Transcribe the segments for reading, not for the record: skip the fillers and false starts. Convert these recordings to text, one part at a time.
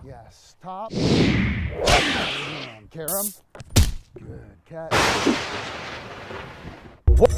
Yes, top. And carom. Good catch. What?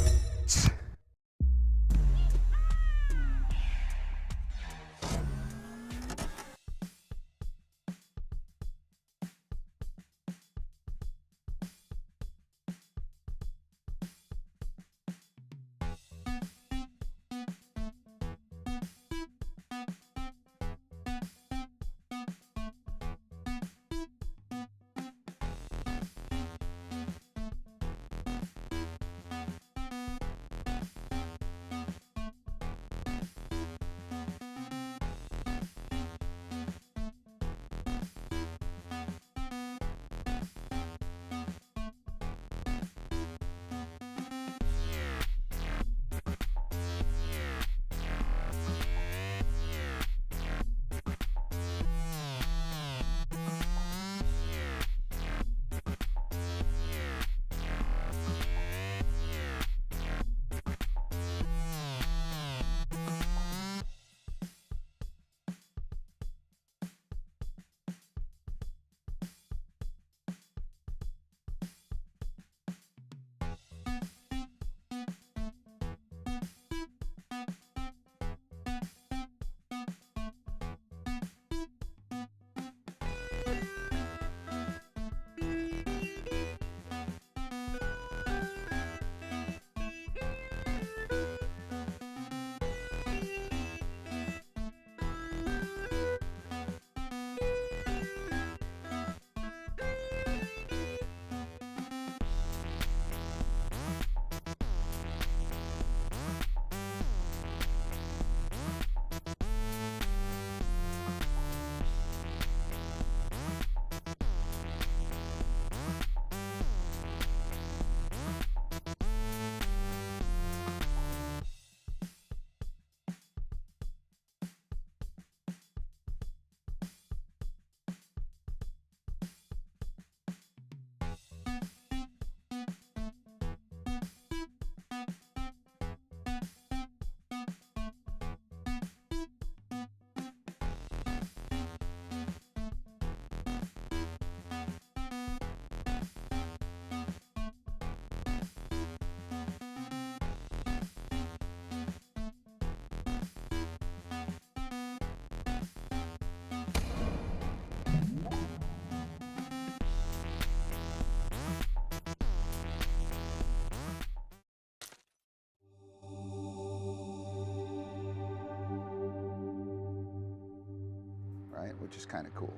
Which is kind of cool.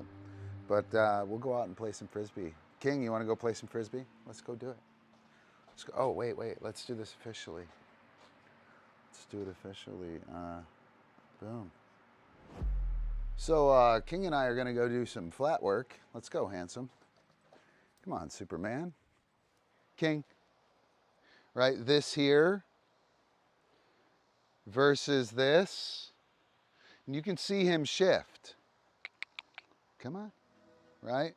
But we'll go out and play some Frisbee. King, you want to go play some Frisbee? Let's go do it. Let's go. Oh, wait. Let's do this officially. Let's do it officially. Boom. So King and I are going to go do some flat work. Let's go, handsome. Come on, Superman. King. Right, this here versus this. And you can see him shift. Come on, right?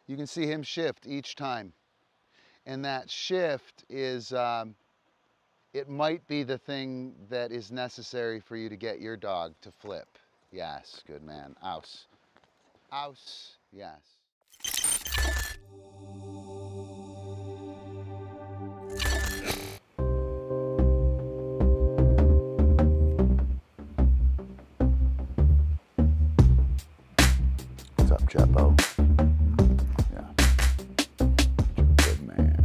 You can see him shift each time. And that shift is, it might be the thing that is necessary for you to get your dog to flip. Yes, good man. Ouse. Ouse, yes. What's up, Chepo? Yeah. Good man.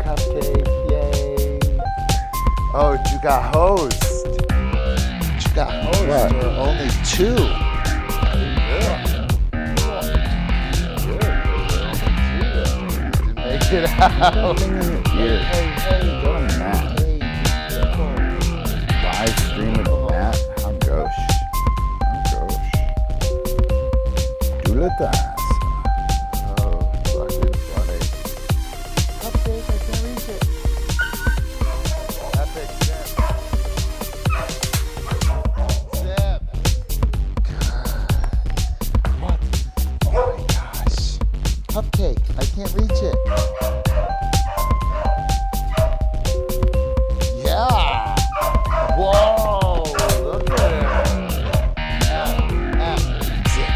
CupCake, yay. Oh, you got hosed. You got hosed. What? There are only 2. Didn't make it out. Hey, go on that. Live stream with Matt. How gauche. Do le das. Oh, fucking funny. CupCake, I can't reach it. Epic zip. Zip. What? Oh my gosh. CupCake, I can't reach it. Yeah. Whoa, look at it. Zip.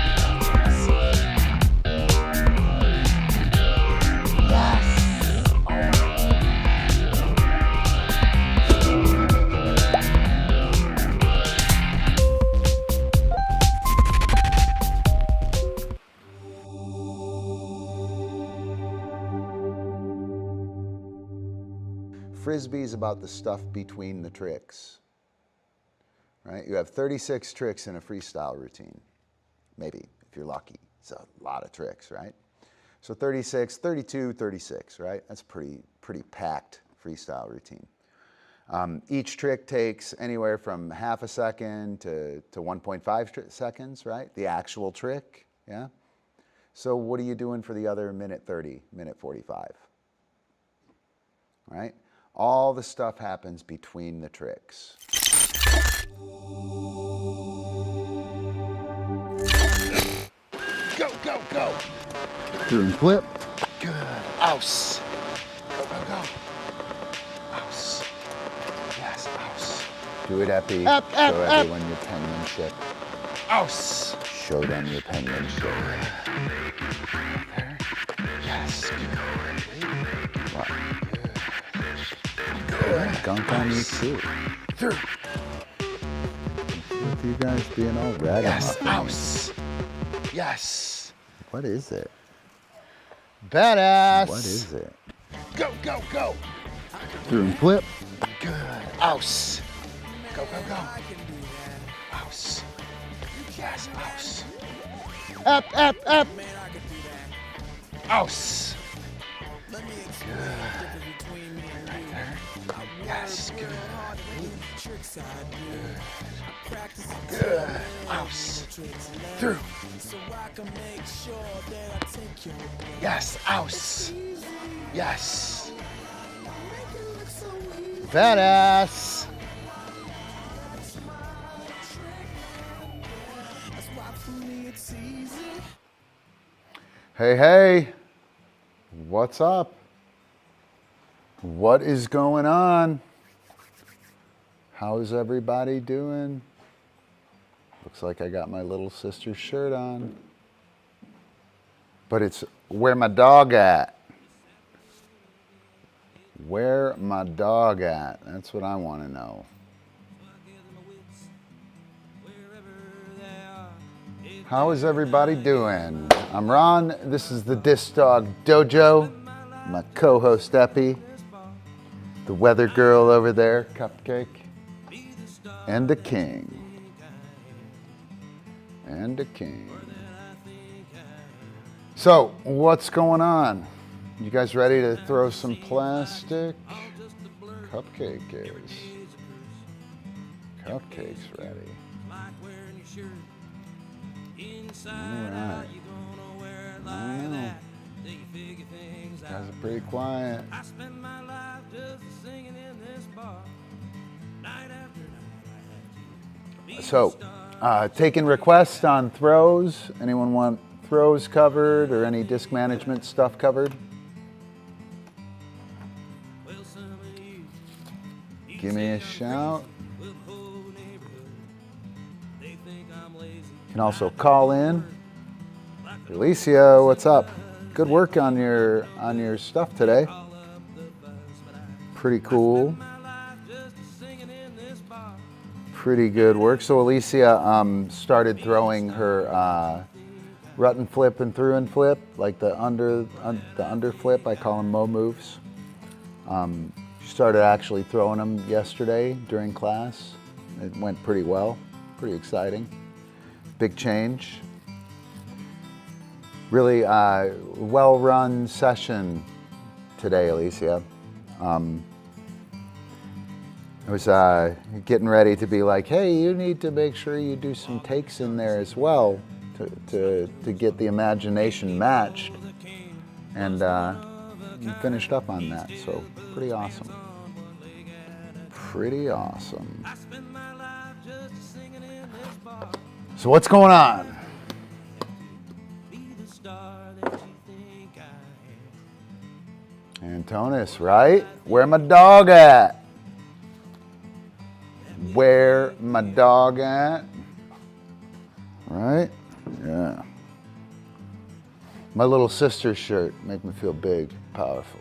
Yes. Frisbee is about the stuff between the tricks, right? You have 36 tricks in a freestyle routine, maybe, if you're lucky. It's a lot of tricks, right? So 36, 32, 36, right? That's pretty packed freestyle routine. Each trick takes anywhere from half a second to 1.5 seconds, right? The actual trick, yeah? So what are you doing for the other minute 30, minute 45, right? All the stuff happens between the tricks. Go, go, go. Through and flip. Good. Ouse. Go, go, go. Ouse. Yes, ouse. Do it, Epi. Up, up, Show up. everyone your penmanship. Ouse. Show them your penmanship. There. Yes. What? Good. Gunk on you too. Through. With you guys being all red. Yes, ouse. Yes. What is it? Badass. What is it? Go, go, go. Through and flip. Good. Ouse. Go, go, go. Ouse. Yes, ouse. Up, up, up. Ouse. Good. Right there. Yes, good. Good. Good. Ouse. Through. Yes, ouse. Yes. Badass. Hey, hey. What's up? What is going on? How's everybody doing? Looks like I got my little sister's shirt on. But it's where my dog at? Where my dog at? That's what I want to know. How is everybody doing? I'm Ron. This is the DiscDog Dojo. My co-host Epi. The weather girl over there, CupCake. And the king. And the king. So, what's going on? You guys ready to throw some plastic? CupCake is. CupCake's ready. Alright. I don't know. You guys are pretty quiet. So, taking requests on throws. Anyone want throws covered or any disc management stuff covered? Give me a shout. You can also call in. Alicia, what's up? Good work on your stuff today. Pretty cool. Pretty good work. So Alicia started throwing her rut and flip and through and flip, like the under flip. I call them mo moves. She started actually throwing them yesterday during class. It went pretty well, pretty exciting. Big change. Really well-run session today, Alicia. I was getting ready to be like, hey, you need to make sure you do some takes in there as well to get the imagination matched. And you finished up on that, so pretty awesome. Pretty awesome. So what's going on? Antonis, right? Where my dog at? Where my dog at? Right? Yeah. My little sister's shirt make me feel big, powerful.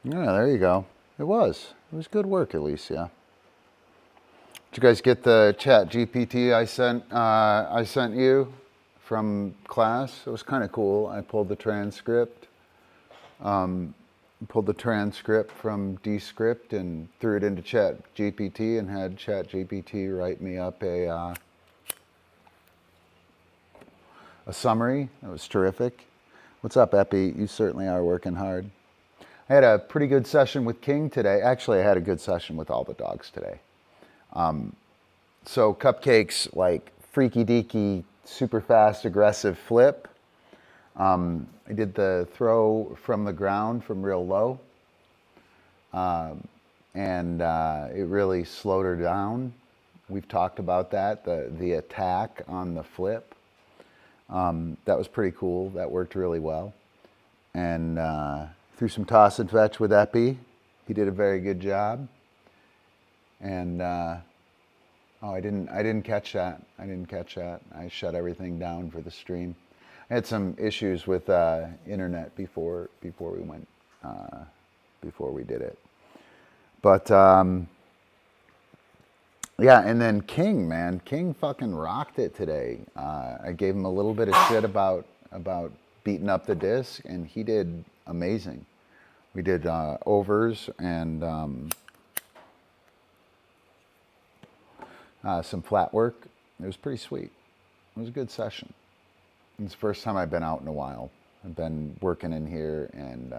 Yeah, there you go. It was good work, Alicia. Did you guys get the chat GPT I sent you from class? It was kind of cool. I pulled the transcript. Pulled the transcript from Descript and threw it into chat GPT and had chat GPT write me up a summary. That was terrific. What's up, Epi? You certainly are working hard. I had a pretty good session with King today. Actually, I had a good session with all the dogs today. So CupCake's like freaky deaky, super fast, aggressive flip. I did the throw from the ground from real low. And it really slowed her down. We've talked about that, the attack on the flip. That was pretty cool. That worked really well. And threw some toss and fetch with Epi. He did a very good job. And I didn't catch that. I shut everything down for the stream. I had some issues with internet before we did it. But yeah, and then King fucking rocked it today. I gave him a little bit of shit about beating up the disc, and he did amazing. We did overs and some flat work. It was pretty sweet. It was a good session. It's the first time I've been out in a while. I've been working in here and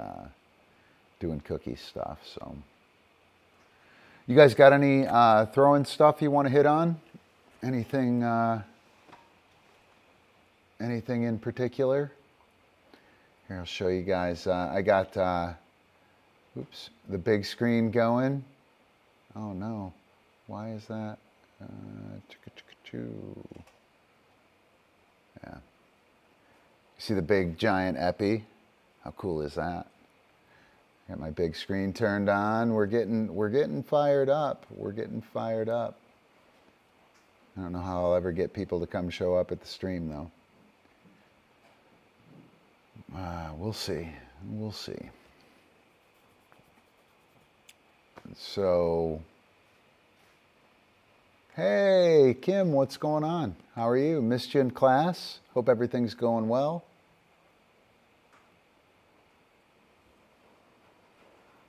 doing cookie stuff. So, you guys got any throwing stuff you want to hit on? Anything in particular? Here, I'll show you guys. I got the big screen going. Oh no, why is that? Yeah. See the big giant Epi? How cool is that? Got my big screen turned on. We're getting fired up. I don't know how I'll ever get people to come show up at the stream though. We'll see. So, hey Kim, what's going on? How are you? Missed you in class. Hope everything's going well.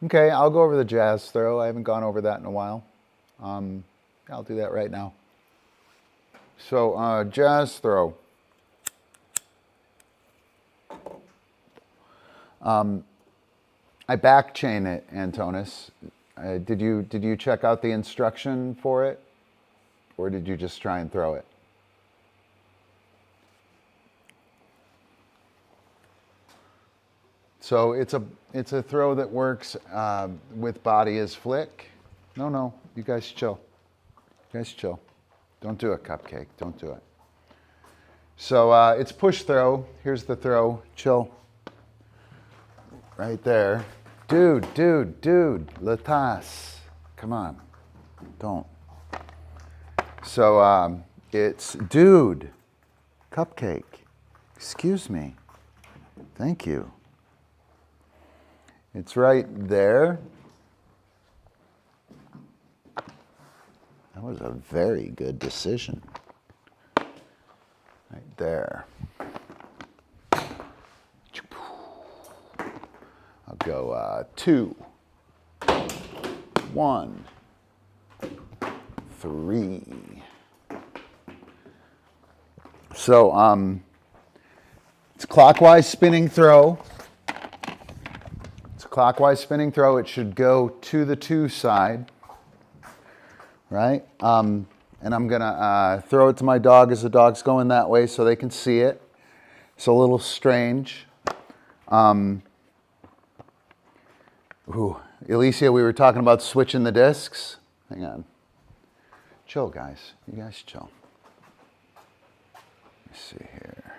Okay, I'll go over the jazz throw. I haven't gone over that in a while. I'll do that right now. So, jazz throw. I back chain it, Antonis. Did you check out the instruction for it, or did you just try and throw it? So it's a throw that works with body as flick. No, you guys chill. Don't do it, CupCake. Don't do it. So it's push throw. Here's the throw. Chill. Right there. Dude. Latas. Come on. Don't. So it's dude. CupCake. Excuse me. Thank you. It's right there. That was a very good decision. Right there. go 2, 1, 3. So it's clockwise spinning throw. It's a clockwise spinning throw. It should go to the 2 side, right? And I'm gonna throw it to my dog as the dog's going that way so they can see it. It's a little strange. Alicia, we were talking about switching the discs. Hang on. Chill, guys. You guys chill. Let me see here.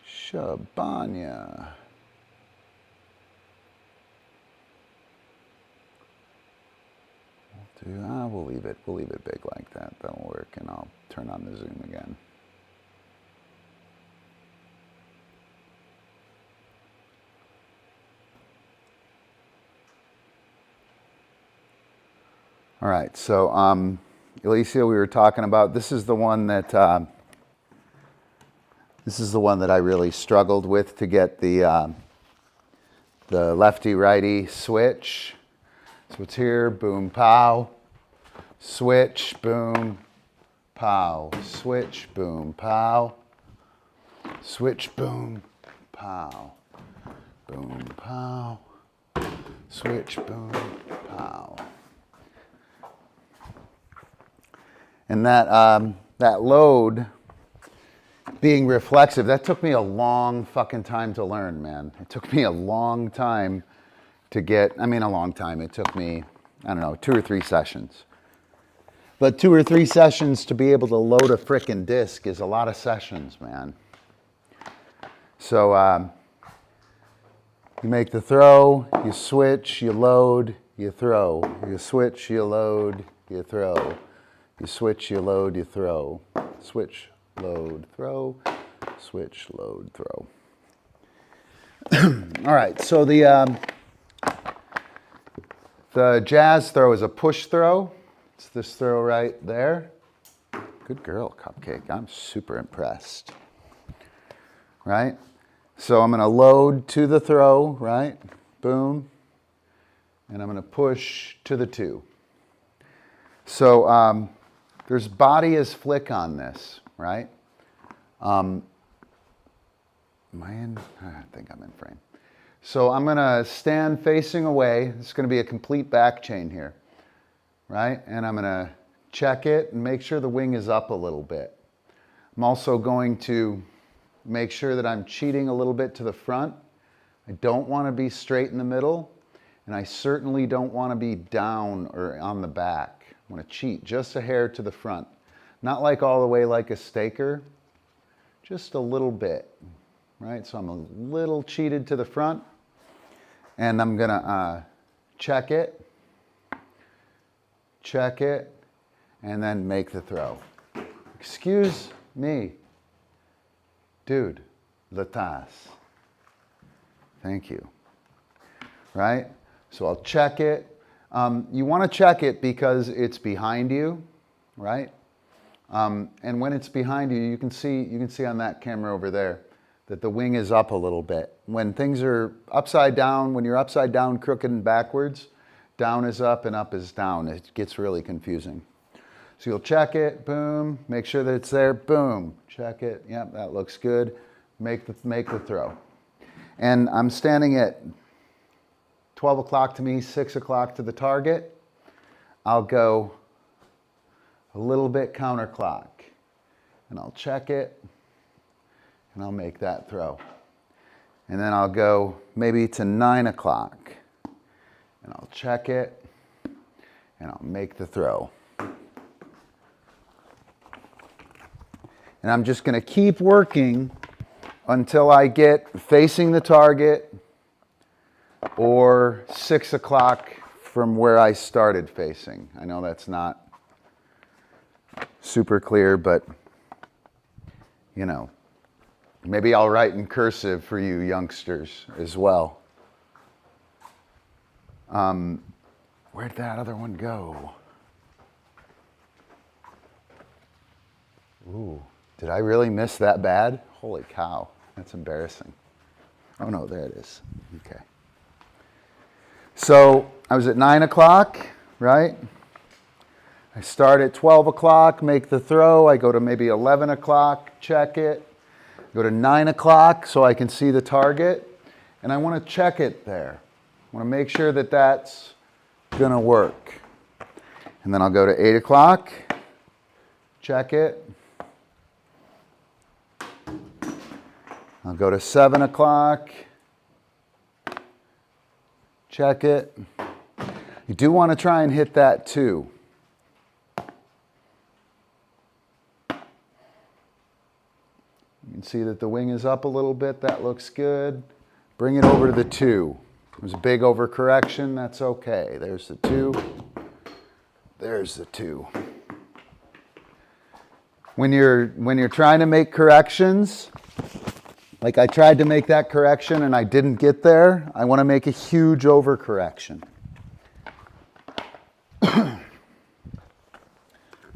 Shabanya. We'll leave it. We'll leave it big like that. That'll work, and I'll turn on the zoom again. All right, so Alicia, we were talking about, this is the one that I really struggled with to get the lefty-righty switch. So it's here, boom, pow, switch, boom, pow, switch, boom, pow, switch, boom, pow, boom, pow, switch, boom, pow. And that load being reflexive, that took me a long fucking time to learn, man. It took me a long time to get, a long time. It took me, 2 or 3 sessions. But 2 or 3 sessions to be able to load a frickin' disc is a lot of sessions, man. So you make the throw, you switch, you load, you throw. You switch, you load, you throw. You switch, you load, you throw. Switch, load, throw. Switch, load, throw. All right, so the jazz throw is a push throw. It's this throw right there. Good girl, CupCake. I'm super impressed. Right? So I'm going to load to the throw, right? Boom. And I'm going to push to the 2. So there's body as flick on this, right? Am I in? I think I'm in frame. So I'm going to stand facing away. It's going to be a complete back chain here, right? And I'm going to check it and make sure the wing is up a little bit. I'm also going to make sure that I'm cheating a little bit to the front. I don't want to be straight in the middle, and I certainly don't want to be down or on the back. I want to cheat just a hair to the front. Not like all the way like a staker, just a little bit, right? So I'm a little cheated to the front, and I'm going to check it, and then make the throw. Excuse me. Dude, la tasse. Thank you. Right? So I'll check it. You want to check it because it's behind you, right? And when it's behind you, you can see on that camera over there that the wing is up a little bit. When things are upside down, when you're upside down, crooked and backwards, down is up and up is down. It gets really confusing. So you'll check it, boom, make sure that it's there, boom, check it, yep, that looks good, make the throw. And I'm standing at 12 o'clock to me, 6 o'clock to the target. I'll go a little bit counterclock, and I'll check it, and I'll make that throw. And then I'll go maybe to 9 o'clock, and I'll check it, and I'll make the throw. And I'm just going to keep working until I get facing the target or 6 o'clock from where I started facing. I know that's not super clear, but you know, maybe I'll write in cursive for you youngsters as well. Where'd that other one go? Ooh, did I really miss that bad? Holy cow. That's embarrassing. Oh no, there it is. Okay. So I was at 9 o'clock, right? I start at 12 o'clock, make the throw. I go to maybe 11 o'clock, check it. Go to 9 o'clock so I can see the target. And I want to check it there. I want to make sure that that's going to work. And then I'll go to 8 o'clock, check it. I'll go to 7 o'clock, check it. You do want to try and hit that too. You can see that the wing is up a little bit. That looks good. Bring it over to the 2. There's a big overcorrection. That's okay. There's the 2. There's the 2. When you're trying to make corrections, like I tried to make that correction and I didn't get there, I want to make a huge overcorrection.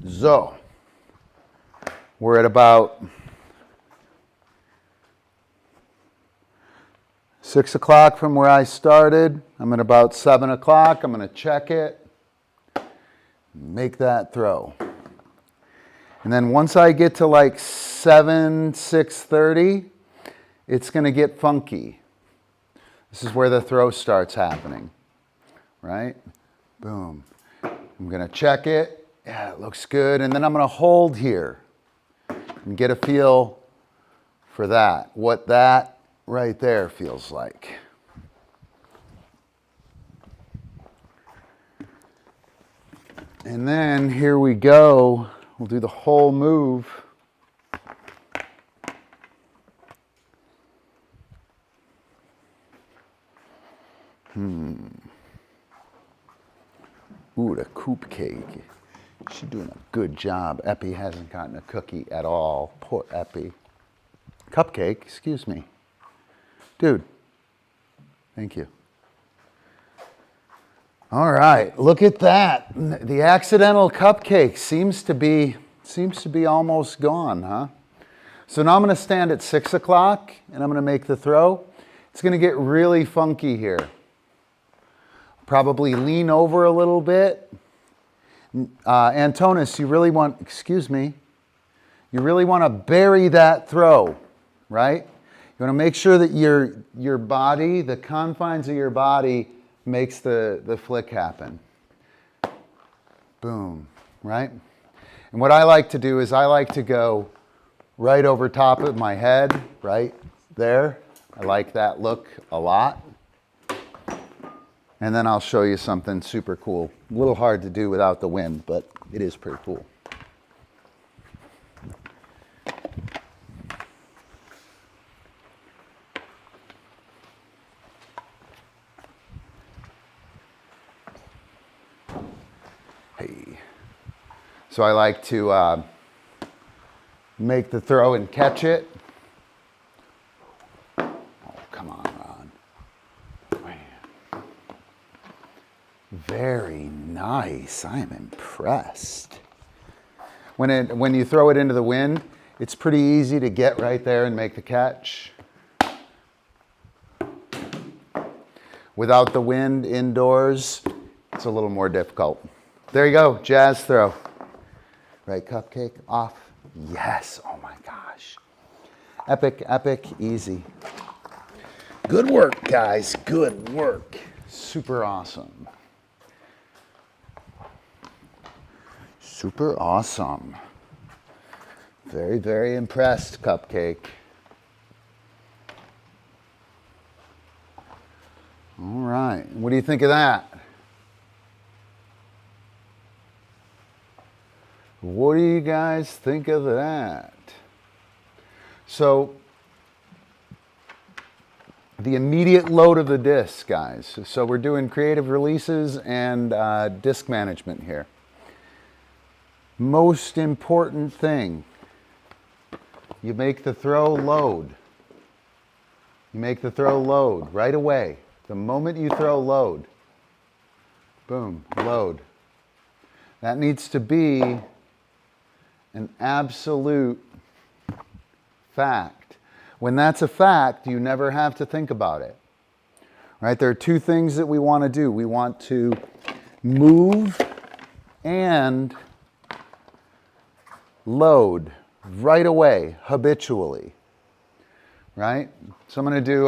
So, we're at about 6 o'clock from where I started. I'm at about 7 o'clock. I'm going to check it, make that throw. And then once I get to like 6:30, it's going to get funky. This is where the throw starts happening, right? Boom. I'm going to check it. Yeah, it looks good. And then I'm going to hold here and get a feel for that, what that right there feels like. And then here we go. We'll do the whole move. Ooh, the CupCake. She's doing a good job. Epi hasn't gotten a cookie at all. Poor Epi. CupCake, excuse me. Dude, thank you. All right, look at that. The accidental CupCake seems to be almost gone, huh? So now I'm going to stand at 6 o'clock and I'm going to make the throw. It's going to get really funky here. Probably lean over a little bit. Antonis, you really want to bury that throw, right? You want to make sure that your body, the confines of your body, makes the flick happen. Boom, right? And what I like to do is I like to go right over top of my head, right there. I like that look a lot. And then I'll show you something super cool. A little hard to do without the wind, but it is pretty cool. Hey. So I like to make the throw and catch it. Oh, come on, Ron. Man. Very nice. I am impressed. When you throw it into the wind, it's pretty easy to get right there and make the catch. Without the wind indoors, it's a little more difficult. There you go, jazz throw. Right, CupCake, off. Yes, oh my gosh. Epic, epic, easy. Good work, guys, good work. Super awesome. Super awesome. Very, very impressed, CupCake. All right, what do you think of that? What do you guys think of that? So, the immediate load of the disc, guys. So we're doing creative releases and disc management here. Most important thing, you make the throw load. You make the throw load right away. The moment you throw load, boom, load. That needs to be an absolute fact. When that's a fact, you never have to think about it. Right? There are two things that we want to do. We want to move and load right away, habitually. Right? So I'm going to do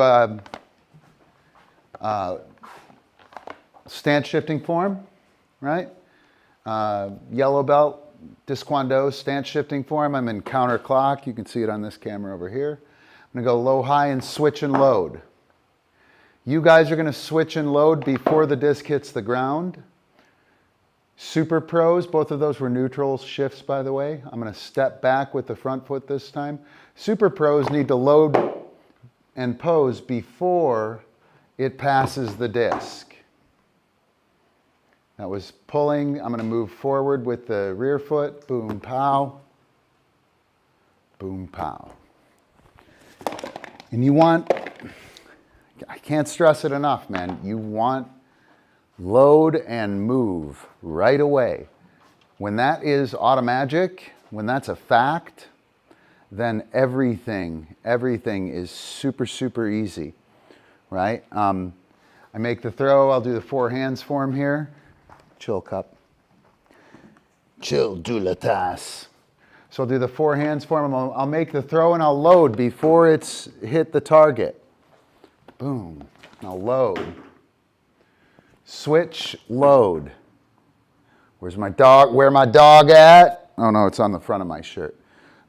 stance shifting form, right? Yellow belt, Discquando, stance shifting form. I'm in counter clock. You can see it on this camera over here. I'm going to go low, high, and switch and load. You guys are going to switch and load before the disc hits the ground. Super pros, both of those were neutral shifts, by the way. I'm going to step back with the front foot this time. Super pros need to load and pose before it passes the disc. That was pulling. I'm going to move forward with the rear foot. Boom, pow. Boom, pow. And you want, I can't stress it enough, man. You want load and move right away. When that is automagic, when that's a fact, then everything is super, super easy, right? I make the throw. I'll do the four hands form here. Chill, Cup. Chill, do la tasse. So I'll do the four hands form. I'll make the throw and I'll load before it's hit the target. Boom. I'll load. Switch, load. Where's my dog? Where my dog at? Oh no, it's on the front of my shirt.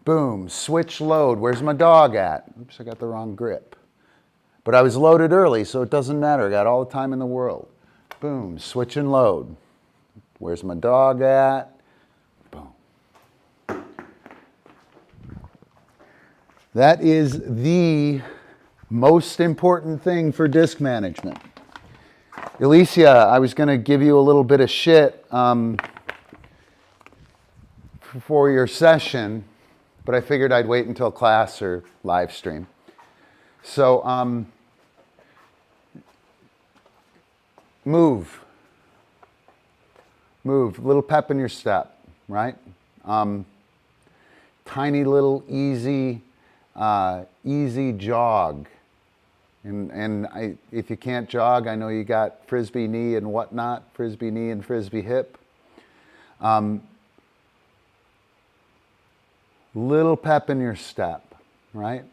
Boom. Switch, load. Where's my dog at? Oops, I got the wrong grip. But I was loaded early, so it doesn't matter. I got all the time in the world. Boom. Switch and load. Where's my dog at? Boom. That is the most important thing for disc management. Alicia, I was going to give you a little bit of shit for your session, but I figured I'd wait until class or live stream. So, move. Move, little pep in your step, right? Tiny little easy jog. And if you can't jog, I know you got frisbee knee and whatnot, frisbee knee and frisbee hip. Little pep in your step, right?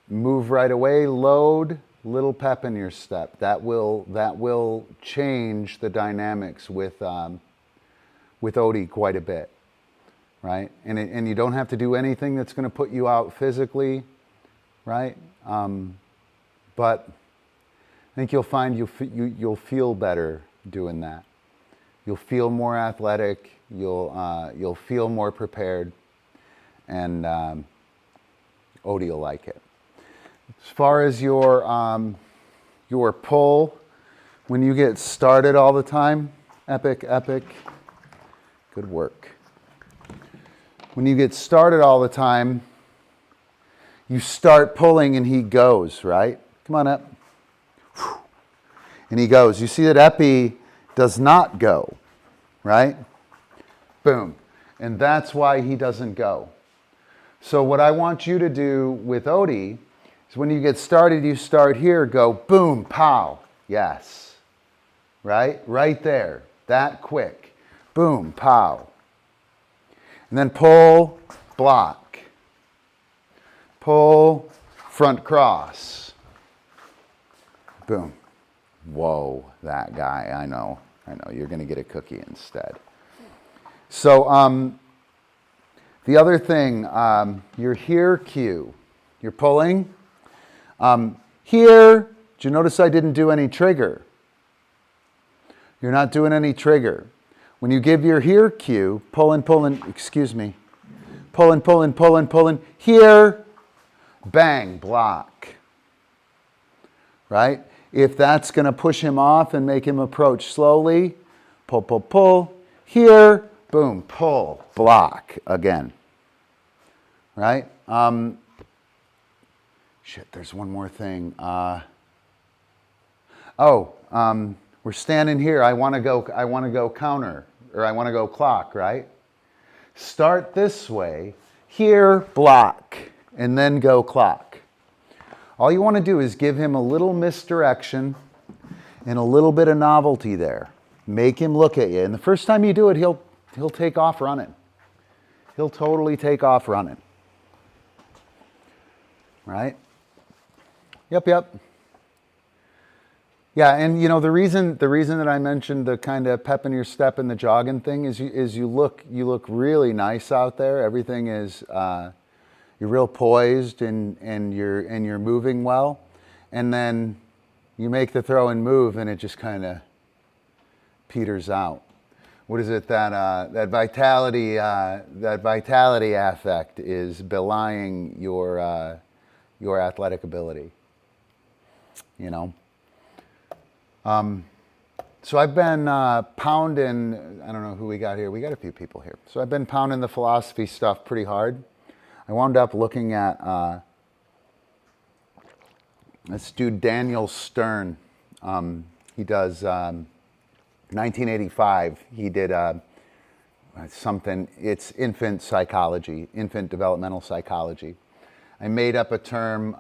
Move right away, load, little pep in your step. That will change the dynamics with Odie quite a bit, right? And you don't have to do anything that's going to put you out physically, right? But I think you'll find you'll feel better doing that. You'll feel more athletic. You'll feel more prepared, and Odie will like it. As far as your pull, when you get started all the time, epic, good work. When you get started all the time, you start pulling and he goes, right? Come on up. And he goes. You see that Epi does not go, right? Boom. And that's why he doesn't go. So what I want you to do with Odie is when you get started, you start here, go boom, pow. Yes. Right? Right there. That quick. Boom, pow. And then pull, block. Pull, front cross. Boom. Whoa, that guy. I know. You're going to get a cookie instead. So the other thing, your here cue. You're pulling. Here, did you notice I didn't do any trigger? You're not doing any trigger. When you give your here cue, pulling, excuse me. Pulling, here, bang, block. Right? If that's going to push him off and make him approach slowly, pull, here, boom, pull, block again. Right? Shit, there's one more thing. We're standing here. I want to go counter, or I want to go clock, right? Start this way. Here, block. and then go clock. All you want to do is give him a little misdirection and a little bit of novelty there. Make him look at you. And the first time you do it, he'll take off running. He'll totally take off running. Right? Yep. Yeah, and you know the reason that I mentioned the kind of pep in your step and the jogging thing is you look really nice out there. Everything is you're real poised and you're moving well, and then you make the throw and move and it just kind of peters out. What is it that vitality affect is belying your athletic ability, you know. So I've been pounding, I don't know who we got here. We got a few people here. So I've been pounding the philosophy stuff pretty hard. I wound up looking at this dude, Daniel Stern. He does, 1985, he did something, it's infant psychology, infant developmental psychology. I made up a term,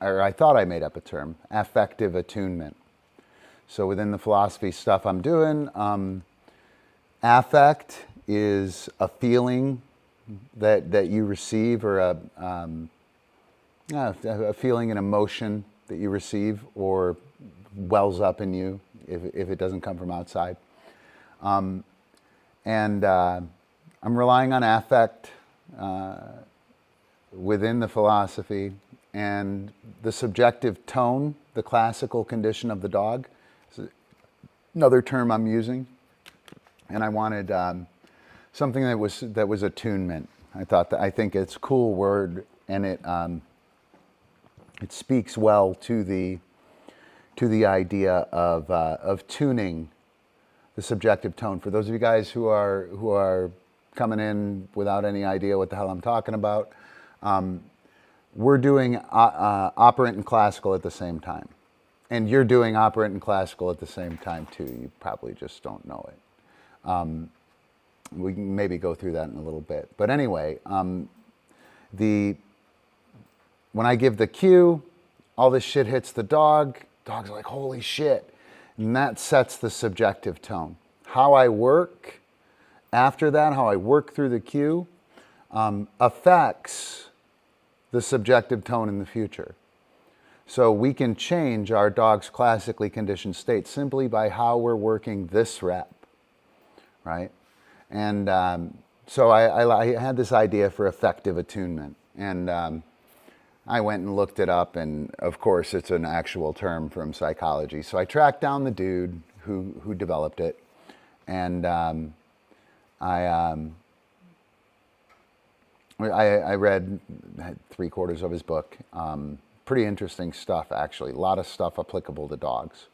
or I thought I made up a term, affective attunement. So within the philosophy stuff I'm doing, affect is a feeling that you receive, or a feeling, an emotion that you receive or wells up in you if it doesn't come from outside. I'm relying on affect within the philosophy, and the subjective tone, the classical condition of the dog, is another term I'm using. And I wanted something that was attunement. I think it's a cool word, and it speaks well to the idea of tuning the subjective tone. For those of you guys who are coming in without any idea what the hell I'm talking about, we're doing operant and classical at the same time. And you're doing operant and classical at the same time too. You probably just don't know it. We can maybe go through that in a little bit. But anyway, when I give the cue, all this shit hits the dog. Dog's like, holy shit. And that sets the subjective tone. How I work after that, how I work through the cue, affects the subjective tone in the future. So we can change our dog's classically conditioned state simply by how we're working this rep, right? And so I had this idea for affective attunement, and I went and looked it up, and of course it's an actual term from psychology. So I tracked down the dude who developed it, and I read 3/4 of his book. Pretty interesting stuff, actually. A lot of stuff applicable to dogs.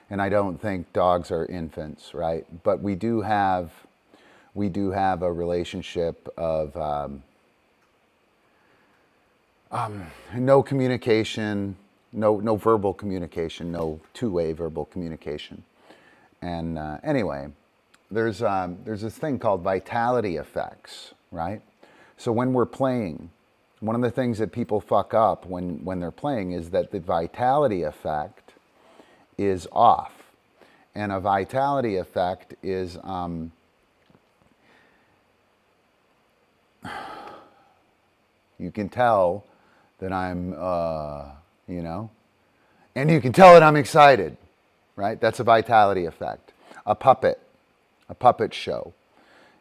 And I don't think dogs are infants, right? But we do have a relationship of no communication, no verbal communication, no two-way verbal communication. And anyway, there's this thing called vitality effects, right? So when we're playing, one of the things that people fuck up when they're playing is that the vitality effect is off. And a vitality effect is, you can tell that I'm, and you can tell that I'm excited, right? That's a vitality effect. A puppet show.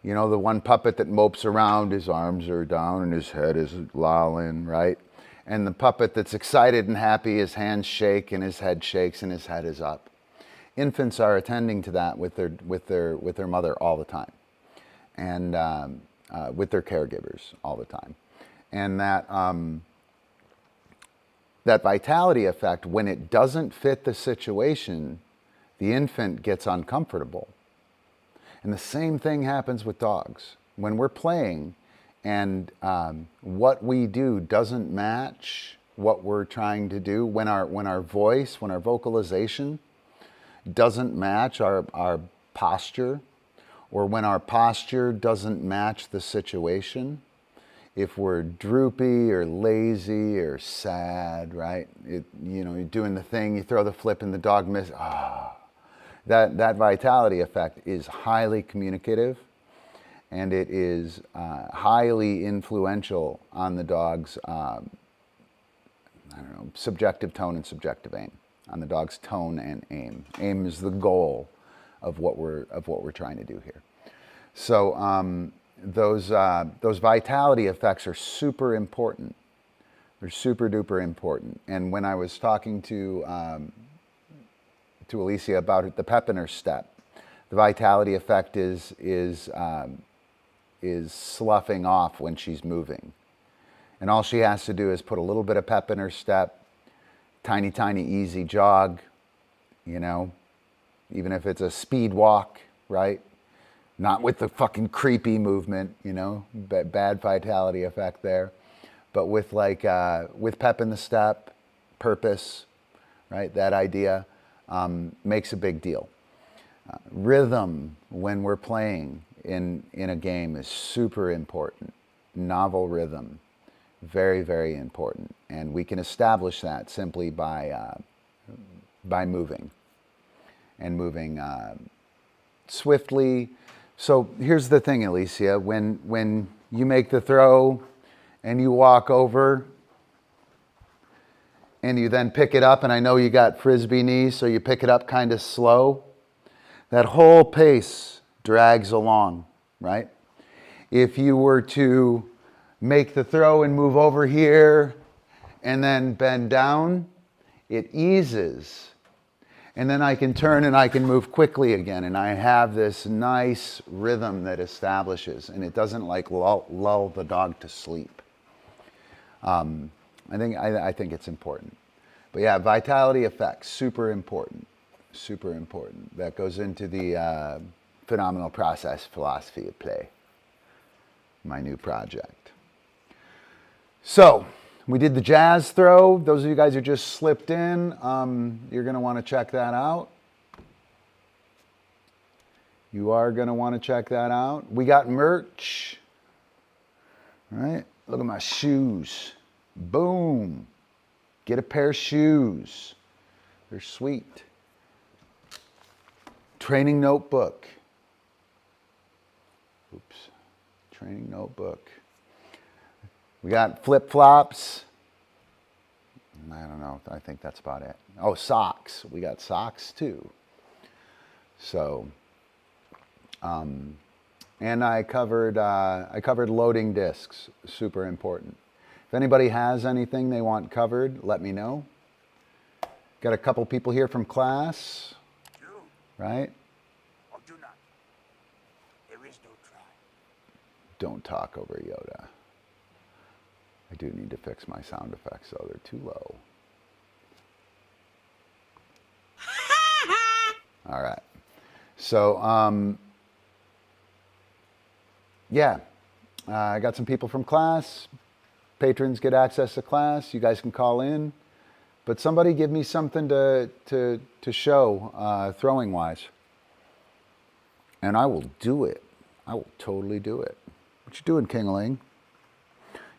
You know, the one puppet that mopes around, his arms are down and his head is lolling, right? And the puppet that's excited and happy, his hands shake and his head shakes and his head is up. Infants are attending to that with their mother all the time, and with their caregivers all the time. And that vitality effect, when it doesn't fit the situation, the infant gets uncomfortable. And the same thing happens with dogs. When we're playing and what we do doesn't match what we're trying to do, when our voice, when our vocalization doesn't match our posture, or when our posture doesn't match the situation, if we're droopy or lazy or sad, right? You know, you're doing the thing, you throw the flip and the dog misses. That vitality effect is highly communicative, and it is highly influential on the dog's, subjective tone and subjective aim, on the dog's tone and aim. Aim is the goal of what we're trying to do here. So those vitality effects are super important. They're super duper important. And when I was talking to Alicia about the pep in her step, the vitality effect is sloughing off when she's moving. And all she has to do is put a little bit of pep in her step, tiny, tiny, easy jog, you know, even if it's a speed walk, right? Not with the fucking creepy movement, you know, bad vitality effect there. But with with pep in the step, purpose, right? That idea makes a big deal. Rhythm when we're playing in a game is super important. Novel rhythm, very, very important. And we can establish that simply by moving, and moving swiftly. So here's the thing, Alicia, when you make the throw and you walk over and you then pick it up, and I know you got frisbee knees, so you pick it up kind of slow, that whole pace drags along, right? If you were to make the throw and move over here and then bend down, it eases. And then I can turn and I can move quickly again, and I have this nice rhythm that establishes, and it doesn't like lull the dog to sleep. I think it's important. But yeah, vitality effects, super important, super important. That goes into the phenomenal process philosophy of play, my new project. So we did the jazz throw. Those of you guys who just slipped in, you're going to want to check that out. You are going to want to check that out. We got merch. All right, look at my shoes. Boom. Get a pair of shoes. They're sweet. Training notebook. Oops. Training notebook. We got flip-flops. I don't know. I think that's about it. Oh, socks. We got socks too. So, and I covered loading discs. Super important. If anybody has anything they want covered, let me know. Got a couple people here from class. Do right? or do not. There is no try. Don't talk over Yoda. I do need to fix my sound effects, though. They're too low. All right. So, yeah. I got some people from class. Patrons get access to class. You guys can call in. But somebody give me something to show throwing-wise. And I will do it. I will totally do it. What you doing, Kingling?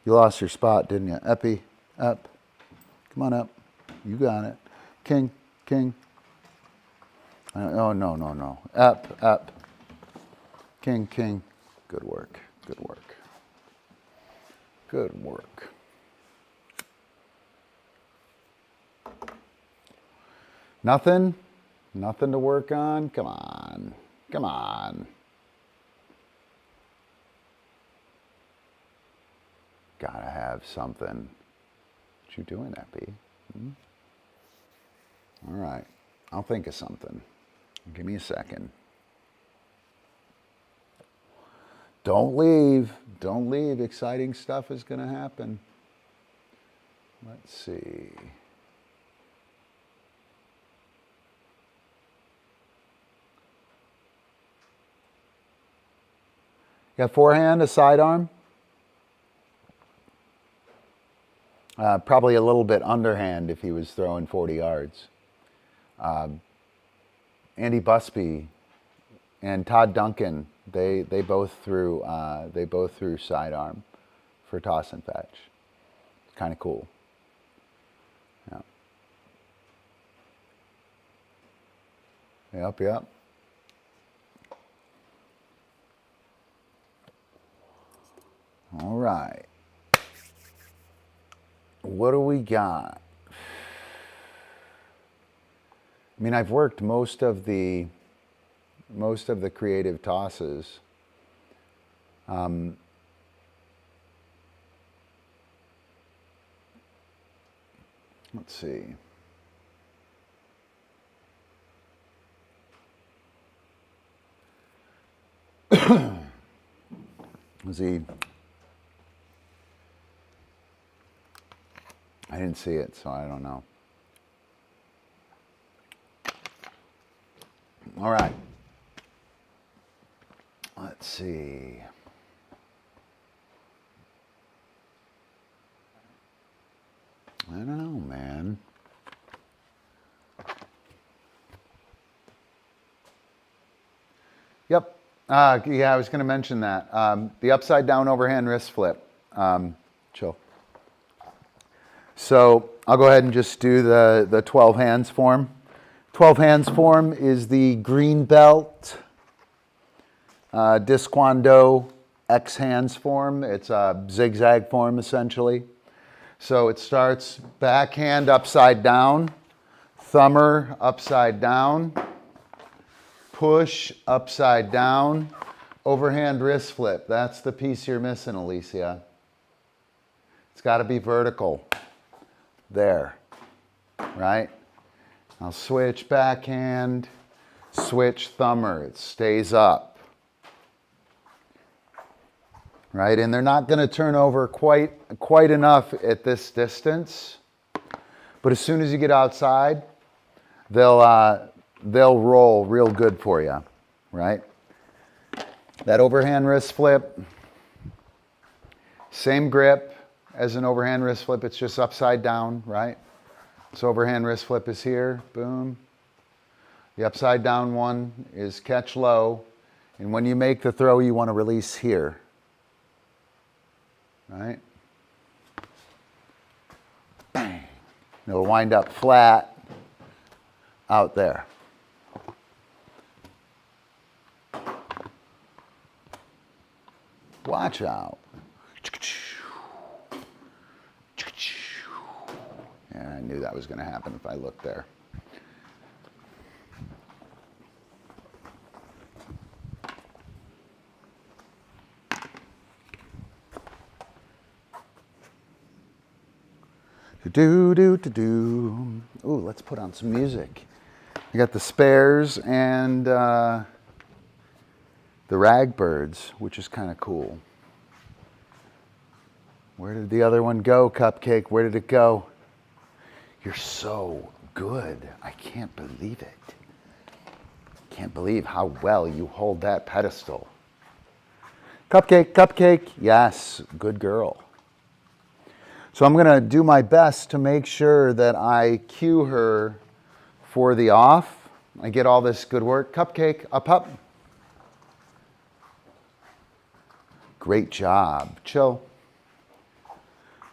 You lost your spot, didn't you? Epi, up. Come on up. You got it. King, king. Oh, no, no, no. Up, up. King, king. Good work. Good work. Good work. Nothing? Nothing to work on? Come on. Come on. Gotta have something. What you doing, Epi? All right. I'll think of something. Give me a second. Don't leave. Don't leave. Exciting stuff is going to happen. Let's see. Got forehand, a sidearm. Probably a little bit underhand if he was throwing 40 yards. Andy Busby and Todd Duncan, they both threw sidearm for toss and fetch. It's kind of cool. Yeah. Yep, yep. All right. What do we got? I mean, I've worked most of the creative tosses. Let's see. Was he? I didn't see it, so I don't know. All right. Let's see. I don't know, man. Yep. Yeah, I was going to mention that. The upside down overhand wrist flip. Chill. So I'll go ahead and just do the 12 hands form. 12 hands form is the green belt Disc-Kwon-Do X hands form. It's a zigzag form essentially. So it starts backhand upside down, thumber upside down, push upside down, overhand wrist flip. That's the piece you're missing, Alicia. It's got to be vertical. There, right? I'll switch backhand, switch thumber. It stays up. Right, and they're not going to turn over quite enough at this distance, but as soon as you get outside, they'll roll real good for you, right? That overhand wrist flip, same grip as an overhand wrist flip, it's just upside down, right? So overhand wrist flip is here, boom. The upside down one is catch low, and when you make the throw, you want to release here. Right? Bang. It'll wind up flat out there. Watch out. Yeah, I knew that was going to happen if I looked there. Ooh, let's put on some music. I got the Spares and the Ragbirds, which is kind of cool. Where did the other one go, CupCake? Where did it go? You're so good. I can't believe it. Can't believe how well you hold that pedestal. CupCake, CupCake. Yes, good girl. So I'm going to do my best to make sure that I cue her for the off. I get all this good work. CupCake, up, up. Great job. Chill.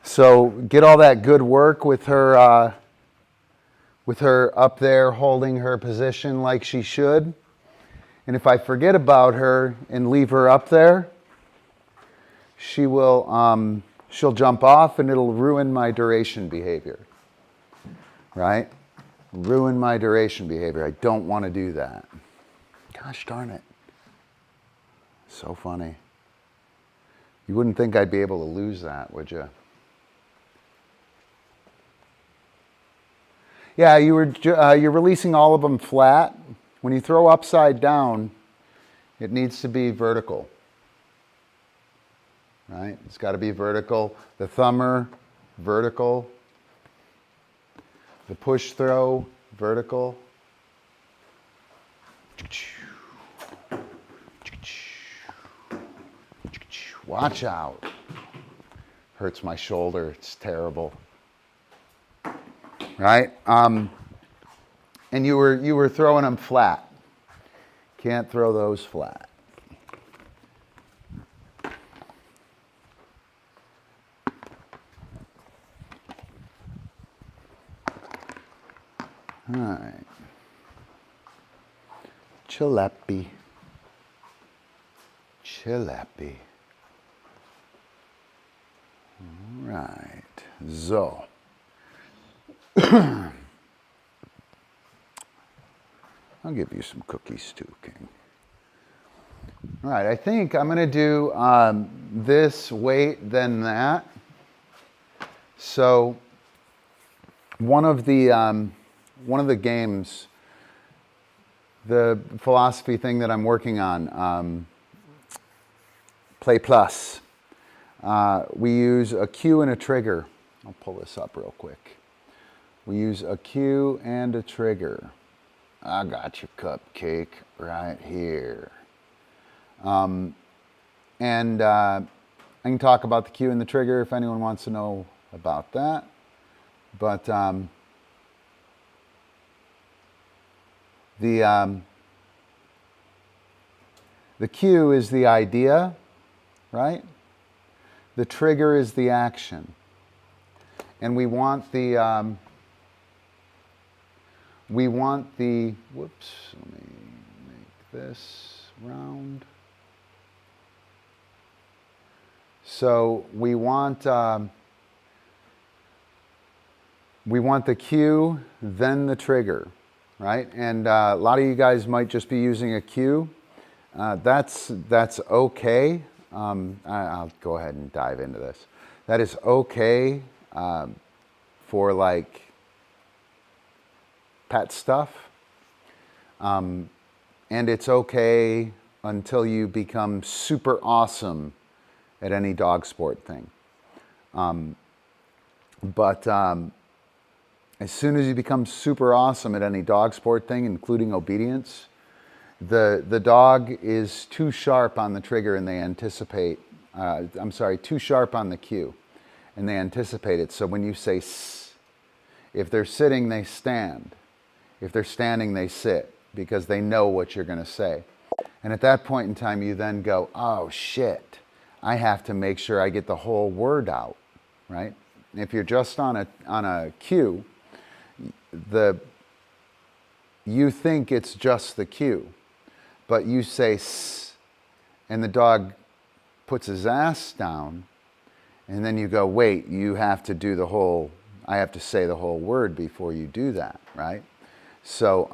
So get all that good work with her up there holding her position like she should. And if I forget about her and leave her up there, she will... she'll jump off and it'll ruin my duration behavior, right? Ruin my duration behavior. I don't want to do that. Gosh darn it. So funny. You wouldn't think I'd be able to lose that, would you? Yeah, you're releasing all of them flat. When you throw upside down, it needs to be vertical. Right? It's got to be vertical. The thumber, vertical. The push throw, vertical. Watch out. Hurts my shoulder. It's terrible. Right? And you were throwing them flat. Can't throw those flat. All right. Chilapi. Chilapi. All right. So. I'll give you some cookies too, King. All right, I think I'm going to do this weight, then that. So one of the games, the philosophy thing that I'm working on, Play Plus, we use a cue and a trigger. I'll pull this up real quick. We use a cue and a trigger. I got your cupcake right here. I can talk about the cue and the trigger if anyone wants to know about that. But the cue is the idea, right? The trigger is the action. And we want the, whoops, let me make this round. So we want the cue, then the trigger, right? And a lot of you guys might just be using a cue. That's okay. I'll go ahead and dive into this. That is okay for like pet stuff. And it's okay until you become super awesome at any dog sport thing. But as soon as you become super awesome at any dog sport thing, including obedience, the dog is too sharp on the trigger and they anticipate, too sharp on the cue and they anticipate it. So when you say s, if they're sitting, they stand. If they're standing, they sit because they know what you're going to say. And at that point in time, you then go, oh shit, I have to make sure I get the whole word out, right? If you're just on a cue, you think it's just the cue, but you say s, and the dog puts his ass down, and then you go, wait, you have to do the whole, I have to say the whole word before you do that, right? So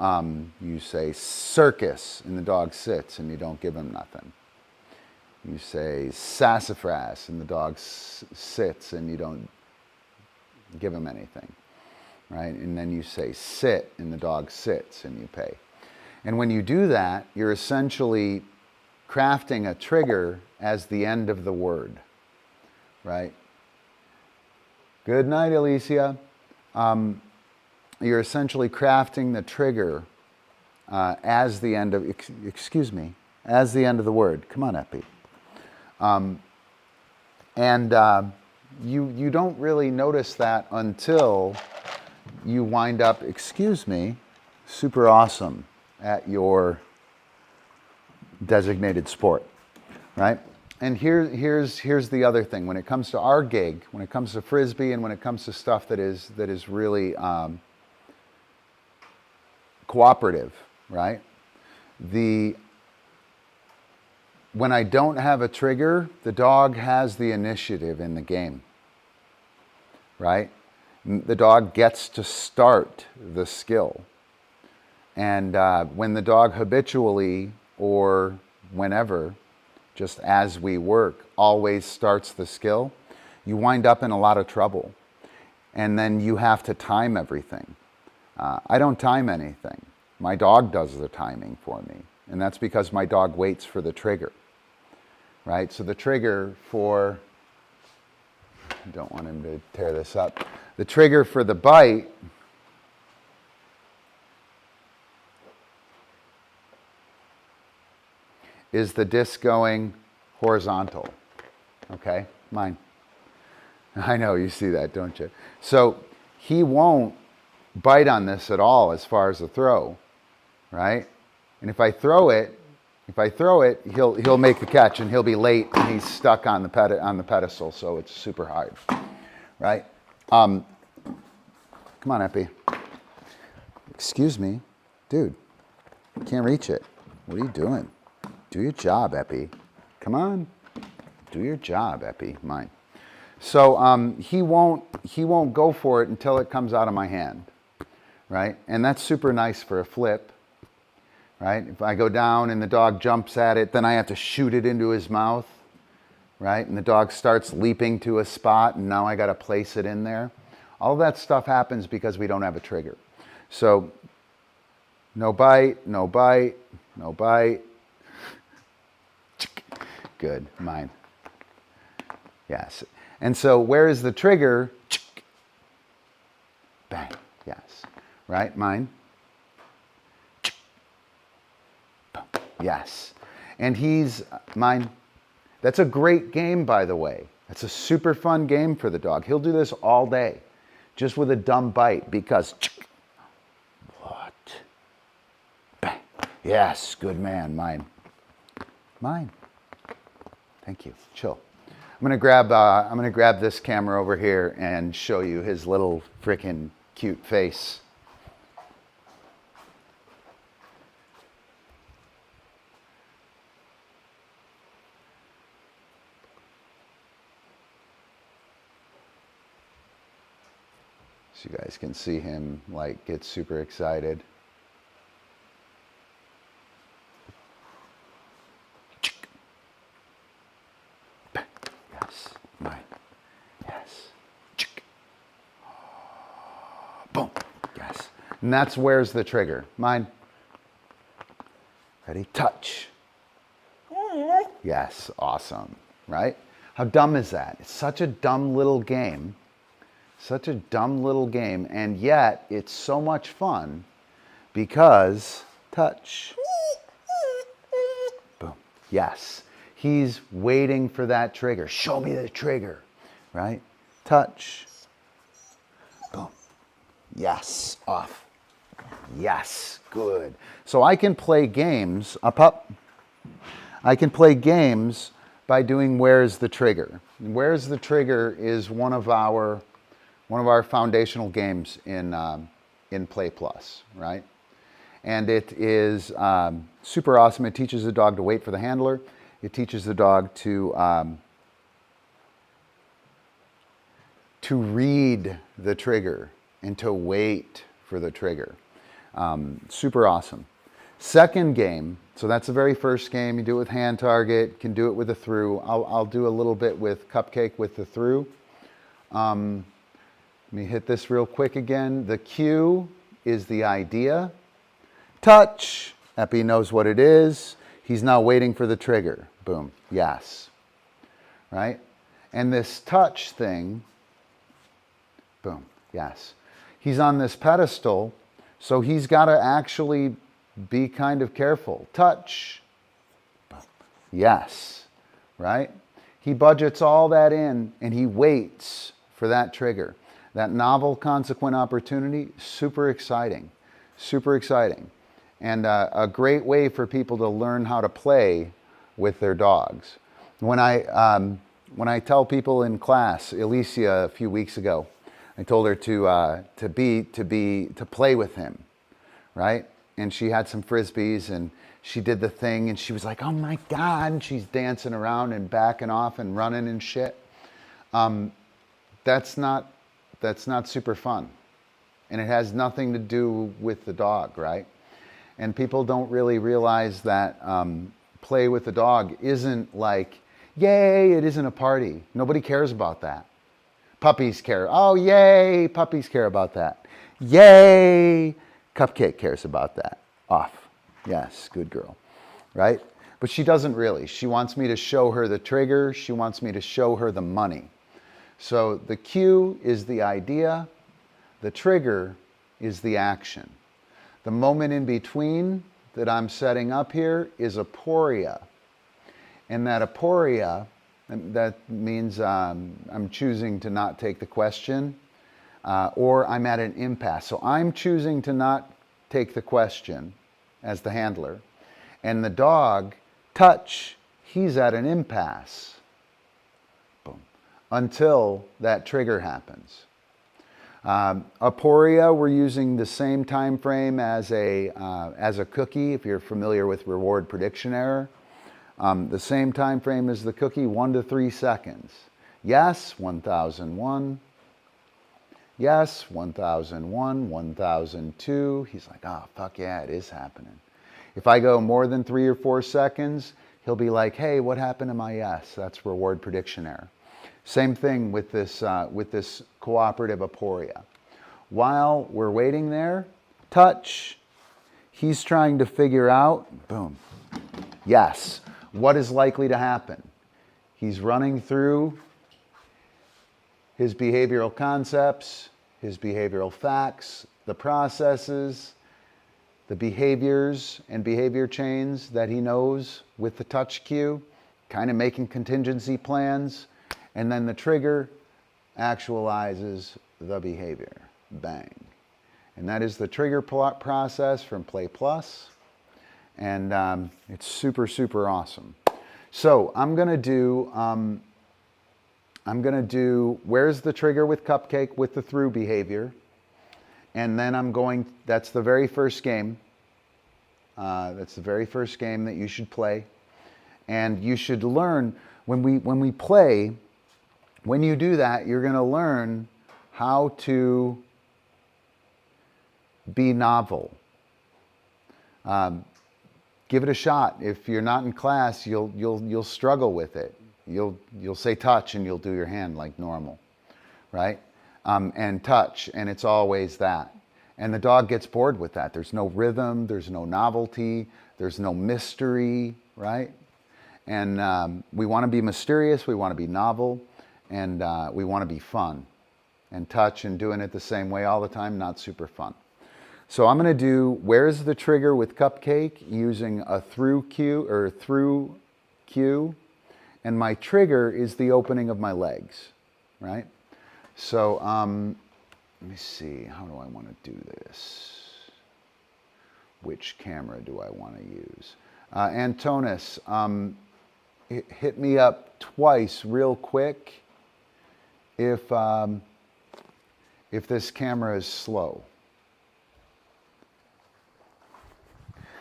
you say circus, and the dog sits, and you don't give him nothing. You say sassafras, and the dog sits, and you don't give him anything, right? And then you say sit, and the dog sits, and you pay. And when you do that, you're essentially crafting a trigger as the end of the word, right? Good night, Alicia. You're essentially crafting the trigger as the end of, as the end of the word. Come on, Epi. You don't really notice that until you wind up, super awesome at your designated sport, right? And here's the other thing. When it comes to our gig, when it comes to Frisbee and when it comes to stuff that is really cooperative, right? When I don't have a trigger, the dog has the initiative in the game, right? The dog gets to start the skill. And when the dog habitually or whenever, just as we work, always starts the skill, you wind up in a lot of trouble. And then you have to time everything. I don't time anything. My dog does the timing for me. And that's because my dog waits for the trigger, right? So the trigger for, I don't want him to tear this up. The trigger for the bite is the disc going horizontal, okay? Mine. I know, you see that, don't you? So he won't bite on this at all as far as the throw, right? And if I throw it, he'll make the catch and he'll be late and he's stuck on the pedestal, so it's super hard, right? Come on, Epi. Excuse me, dude, can't reach it. What are you doing? Do your job, Epi. Come on, do your job, Epi, mine. So he won't go for it until it comes out of my hand, right? And that's super nice for a flip, right? If I go down and the dog jumps at it, then I have to shoot it into his mouth, right? And the dog starts leaping to a spot, and now I got to place it in there. All that stuff happens because we don't have a trigger. So no bite, no bite, no bite. Good, mine. Yes. And so where is the trigger? Bang, yes. Right, mine. Yes. And he's mine. That's a great game, by the way. That's a super fun game for the dog. He'll do this all day, just with a dumb bite, because what? Bang. Yes, good man, mine. Mine. Thank you. Chill. I'm gonna grab this camera over here and show you his little freaking cute face. So you guys can see him like get super excited. Yes, mine. Yes. Boom. Yes. And that's where's the trigger. Mine. Ready? Touch. Yes. Awesome. Right? How dumb is that? It's such a dumb little game. Such a dumb little game, and yet it's so much fun because touch. Boom. Yes. He's waiting for that trigger. Show me the trigger, right? Touch. Boom. Yes. Off. Yes. Good. So I can play games, up. I can play games by doing where's the trigger. Where's the trigger is one of our foundational games in Play Plus, right? And it is super awesome. It teaches the dog to wait for the handler. It teaches the dog to read the trigger and to wait for the trigger. Super awesome. Second game, so that's the very first game. You do it with hand target, you can do it with a through. I'll do a little bit with CupCake with the through. Let me hit this real quick again. The cue is the idea. Touch. Epi knows what it is. He's now waiting for the trigger. Boom. Yes. Right? And this touch thing, boom. Yes. He's on this pedestal, so he's got to actually be kind of careful. Touch. Boom. Yes. Right? He budgets all that in and he waits for that trigger. That novel consequent opportunity, super exciting, super exciting. And a great way for people to learn how to play with their dogs. When I tell people in class, Alicia a few weeks ago, I told her to play with him, right? And she had some Frisbees and she did the thing and she was like, oh my God, and she's dancing around and backing off and running and shit. That's not super fun. And it has nothing to do with the dog, right? And people don't really realize that play with the dog isn't like, yay, it isn't a party. Nobody cares about that. Puppies care. Oh, yay, puppies care about that. Yay, CupCake cares about that. Off. Yes, good girl. Right? But she doesn't really. She wants me to show her the trigger. She wants me to show her the money. So the cue is the idea, the trigger is the action. The moment in between that I'm setting up here is Aporia. And that Aporia, that means I'm choosing to not take the question or I'm at an impasse. So I'm choosing to not take the question as the handler. And the dog, touch, he's at an impasse. Until that trigger happens. Aporia, we're using the same time frame as a cookie, if you're familiar with reward prediction error. The same time frame as the cookie, 1 to 3 seconds. Yes, 1001. Yes, 1001, 1002. He's like, oh, fuck yeah, it is happening. If I go more than 3 or 4 seconds, he'll be like, hey, what happened to my yes? That's reward prediction error. Same thing with this cooperative Aporia. While we're waiting there, touch. He's trying to figure out, boom, yes, what is likely to happen. He's running through his behavioral concepts, his behavioral facts, the processes, the behaviors and behavior chains that he knows with the touch cue, kind of making contingency plans, and then the trigger actualizes the behavior. Bang. And that is the trigger process from Play Plus, and it's super, super awesome. So I'm gonna do where's the trigger with CupCake with the through behavior, and then that's the very first game. That's the very first game that you should play, and you should learn when we play. When you do that, you're going to learn how to be novel. Give it a shot. If you're not in class, you'll struggle with it. You'll say touch and you'll do your hand like normal, right? And touch, and it's always that. And the dog gets bored with that. There's no rhythm, there's no novelty, there's no mystery, right? And we want to be mysterious, we want to be novel, and we want to be fun. And touch and doing it the same way all the time, not super fun. So I'm going to do where's the trigger with CupCake using a through cue, and my trigger is the opening of my legs, right? So let me see, how do I want to do this? Which camera do I want to use? Antonis, hit me up twice real quick if this camera is slow.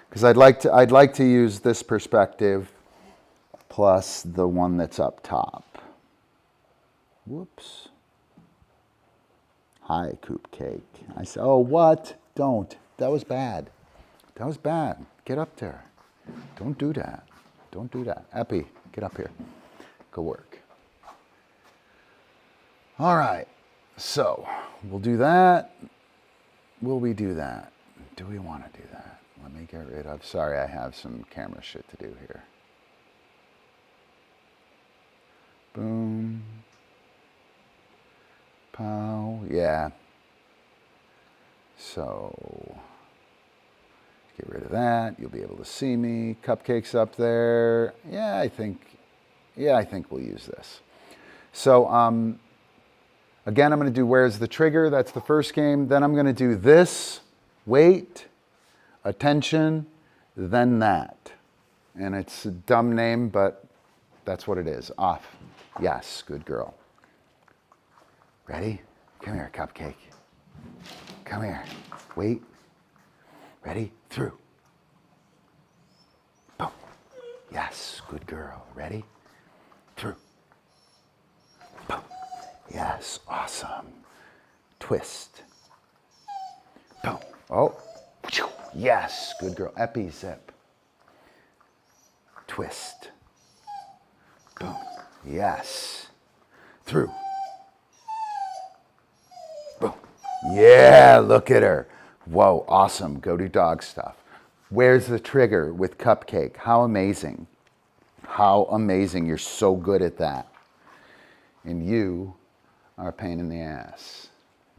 Because I'd like to use this perspective plus the one that's up top. Whoops. Hi, CupCake. I said, oh, what? Don't. That was bad. That was bad. Get up there. Don't do that. Don't do that. Epi, get up here. Go work. All right. So we'll do that. Will we do that? Do we want to do that? Let me get rid of, sorry, I have some camera shit to do here. Boom. Pow. Yeah. So get rid of that. You'll be able to see me. CupCake's up there. Yeah, I think we'll use this. So again, I'm going to do where's the trigger. That's the first game. Then I'm going to do this. Wait. Attention. Then that. And it's a dumb name, but that's what it is. Off. Yes, good girl. Ready? Come here, CupCake. Come here. Wait. Ready? Through. Boom. Yes, good girl. Ready? Through. Boom. Yes, awesome. Twist. Boom. Oh. Yes, good girl. Epi zip. Twist. Boom. Yes. Through. Boom. Yeah, look at her. Whoa, awesome. Go do dog stuff. Where's the trigger with CupCake? How amazing. How amazing. You're so good at that. And you are a pain in the ass.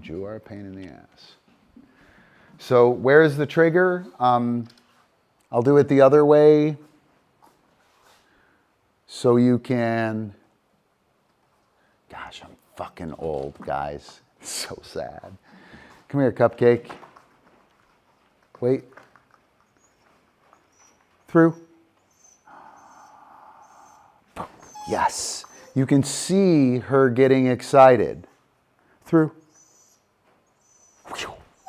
You are a pain in the ass. So where's the trigger? I'll do it the other way so you can... Gosh, I'm fucking old, guys. So sad. Come here, CupCake. Wait. Through. Yes. You can see her getting excited. Through.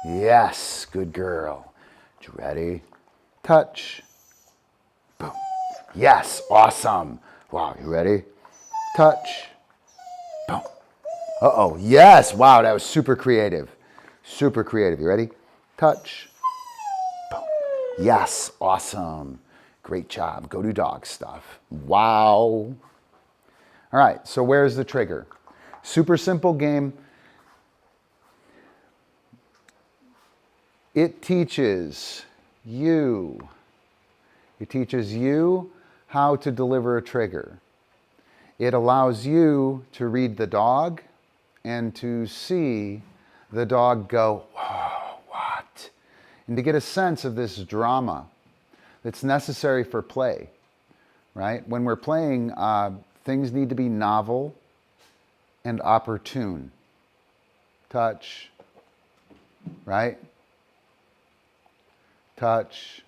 Yes, good girl. You ready? Touch. Boom. Yes, awesome. Wow, you ready? Touch. Boom. Uh-oh, yes. Wow, that was super creative. Super creative. You ready? Touch. Boom. Yes, awesome. Great job. Go do dog stuff. Wow. All right, so where's the trigger? Super simple game. It teaches you how to deliver a trigger. It allows you to read the dog and to see the dog go, whoa, what? And to get a sense of this drama that's necessary for play, right? When we're playing, things need to be novel and opportune. Touch, right? Touch,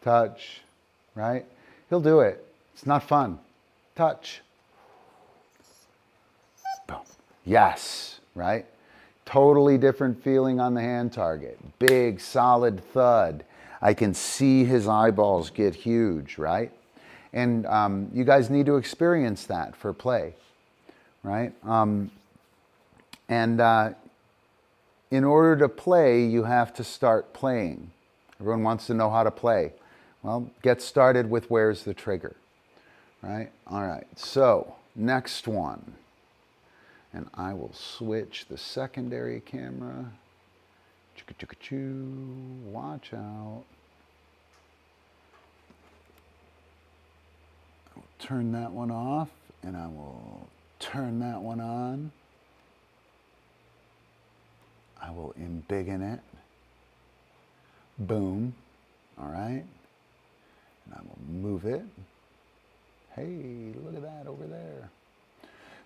touch, right? He'll do it. It's not fun. Touch. Boom. Yes, right? Totally different feeling on the hand target. Big, solid thud. I can see his eyeballs get huge, right? And you guys need to experience that for play, right? In order to play, you have to start playing. Everyone wants to know how to play. Well, get started with where's the trigger, right? All right, so next one. And I will switch the secondary camera. Choo-choo-choo-choo. Watch out. I will turn that one off, and I will turn that one on. I will embiggen it. Boom. All right. And I will move it. Hey, look at that over there.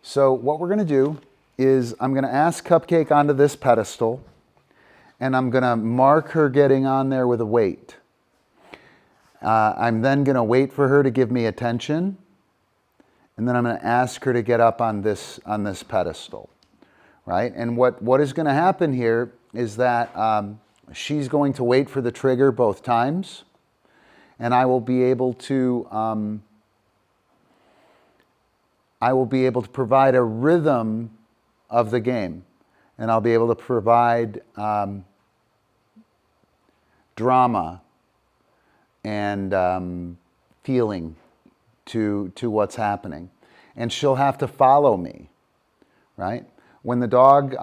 So what we're going to do is I'm going to ask CupCake onto this pedestal, and I'm going to mark her getting on there with a weight. I'm then going to wait for her to give me attention, and then I'm going to ask her to get up on this pedestal. Right? And what is going to happen here is that she's going to wait for the trigger both times, and I will be able to provide a rhythm of the game, and I'll be able to provide drama and feeling to what's happening, and she'll have to follow me, right? When the dog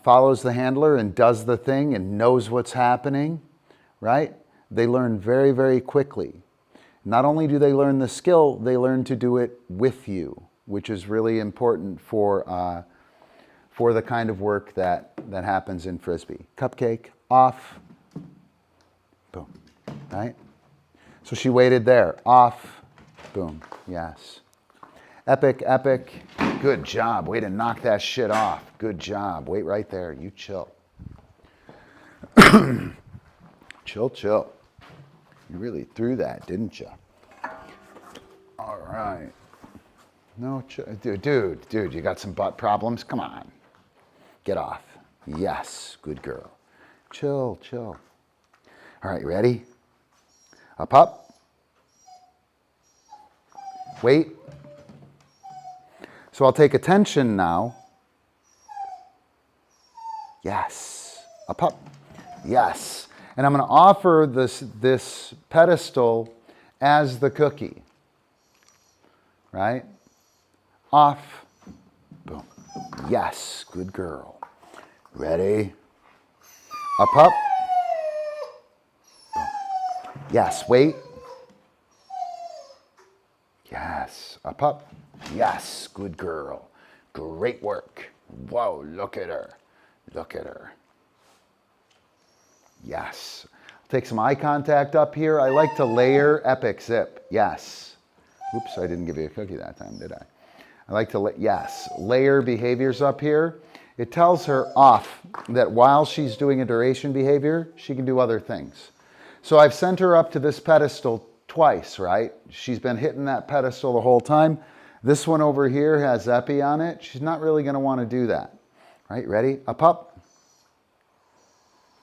follows the handler and does the thing and knows what's happening, right? They learn very, very quickly. Not only do they learn the skill, they learn to do it with you, which is really important for the kind of work that happens in Frisbee. CupCake, off, boom, right? So she waited there, off, boom, yes. Epic, epic. Good job. Way to knock that shit off. Good job. Wait right there. You chill. Chill, chill. You really threw that, didn't you? All right. No, dude, you got some butt problems? Come on. Get off. Yes. Good girl. Chill, chill. All right, you ready? Up. Wait. So I'll take attention now. Yes. Up. Yes. And I'm going to offer this pedestal as the cookie. Right? Off. Boom. Yes. Good girl. Ready? Up. Boom. Yes. Wait. Yes. Up. Yes, good girl. Great work. Whoa, look at her. Look at her. Yes. Take some eye contact up here. I like to layer epic zip. Yes. Oops, I didn't give you a cookie that time, did I? I like to, yes, layer behaviors up here. It tells her off that while she's doing a duration behavior, she can do other things. So I've sent her up to this pedestal twice, right? She's been hitting that pedestal the whole time. This one over here has epi on it. She's not really going to want to do that, Right, ready? Up.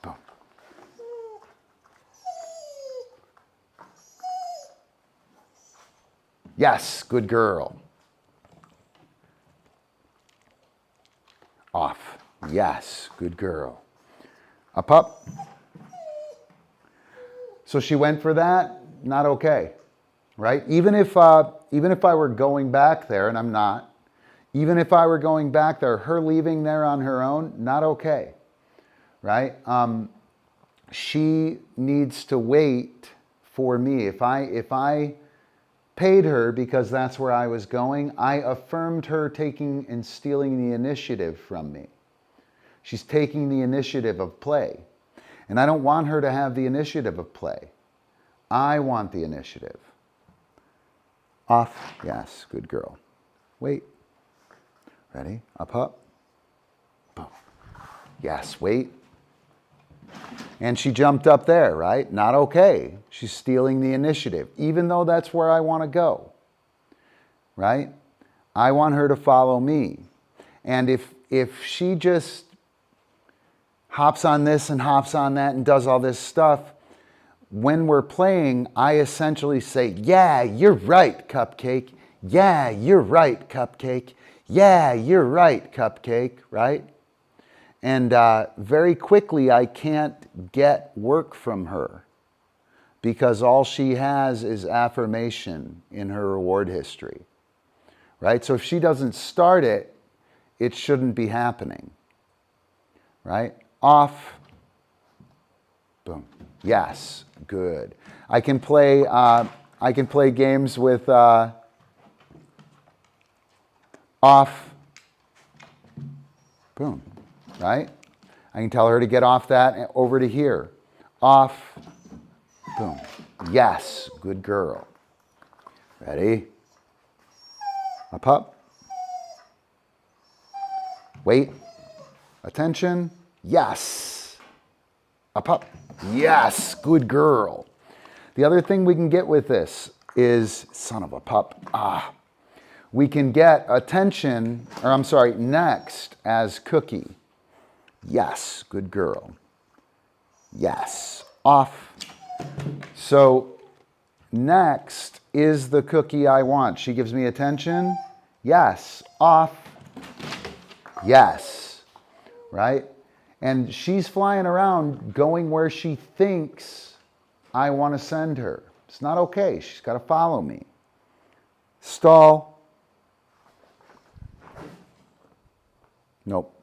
Boom. Yes, good girl. Off. Yes, good girl. Up. So she went for that, not okay, right? Even if I were going back there, and I'm not, even if I were going back there, her leaving there on her own, not okay, right? She needs to wait for me. If I paid her because that's where I was going, I affirmed her taking and stealing the initiative from me. She's taking the initiative of play. And I don't want her to have the initiative of play. I want the initiative. Off. Yes, good girl. Wait. Ready? Up. Boom. Yes, wait. And she jumped up there, right? Not okay. She's stealing the initiative, even though that's where I want to go, right? I want her to follow me. And if she just hops on this and hops on that and does all this stuff, when we're playing, I essentially say, yeah, you're right, CupCake. Yeah, you're right, CupCake. Yeah, you're right, CupCake, right? And very quickly, I can't get work from her because all she has is affirmation in her reward history, right? So if she doesn't start it, it shouldn't be happening, right? Off. Boom. Yes. Good. I can play games with off. Boom. Right? I can tell her to get off that and over to here. Off. Boom. Yes. Good girl. Ready? Up. Wait. Attention. Yes. Up. Yes. Good girl. The other thing we can get with this is, son of a pup. We can get attention, or I'm sorry, next as cookie. Yes. Good girl. Yes. Off. So next is the cookie I want. She gives me attention. Yes. Off. Yes. Right? And she's flying around going where she thinks I want to send her. It's not okay. She's got to follow me. Stall. Nope.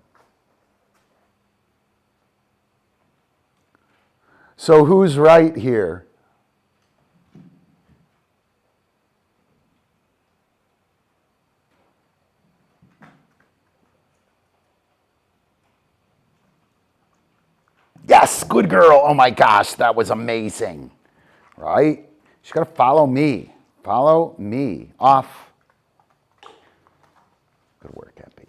So who's right here? Yes, good girl. Oh my gosh, that was amazing. Right? She's got to follow me. Follow me. Off. Good work, Epi.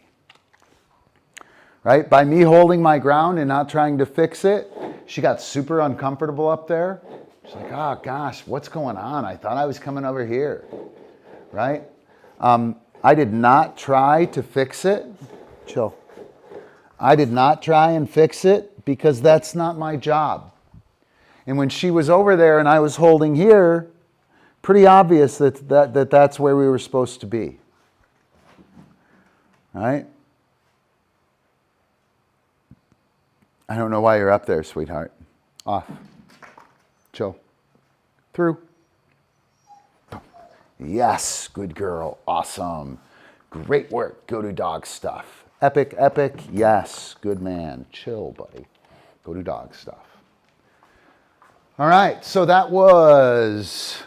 Right? By me holding my ground and not trying to fix it, she got super uncomfortable up there. She's like, oh gosh, what's going on? I thought I was coming over here. Right? I did not try to fix it. Chill. I did not try and fix it because that's not my job. And when she was over there and I was holding here, pretty obvious that's where we were supposed to be. Right? I don't know why you're up there, sweetheart. Off. Chill. Through. Yes, good girl. Awesome. Great work. Go do dog stuff. Epic, epic. Yes, good man. Chill, buddy. Go do dog stuff. All right, so that was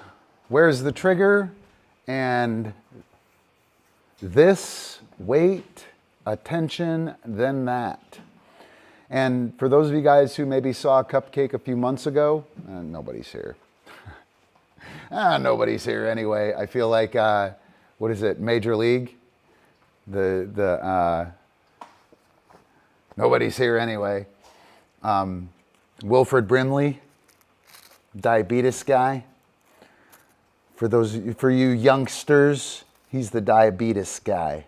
where's the trigger and this, wait, attention, then that. And for those of you guys who maybe saw CupCake a few months ago, nobody's here. Nobody's here anyway. I feel like, what is it, Major League? Nobody's here anyway. Wilfred Brimley, diabetes guy. For you youngsters, he's the diabetes guy.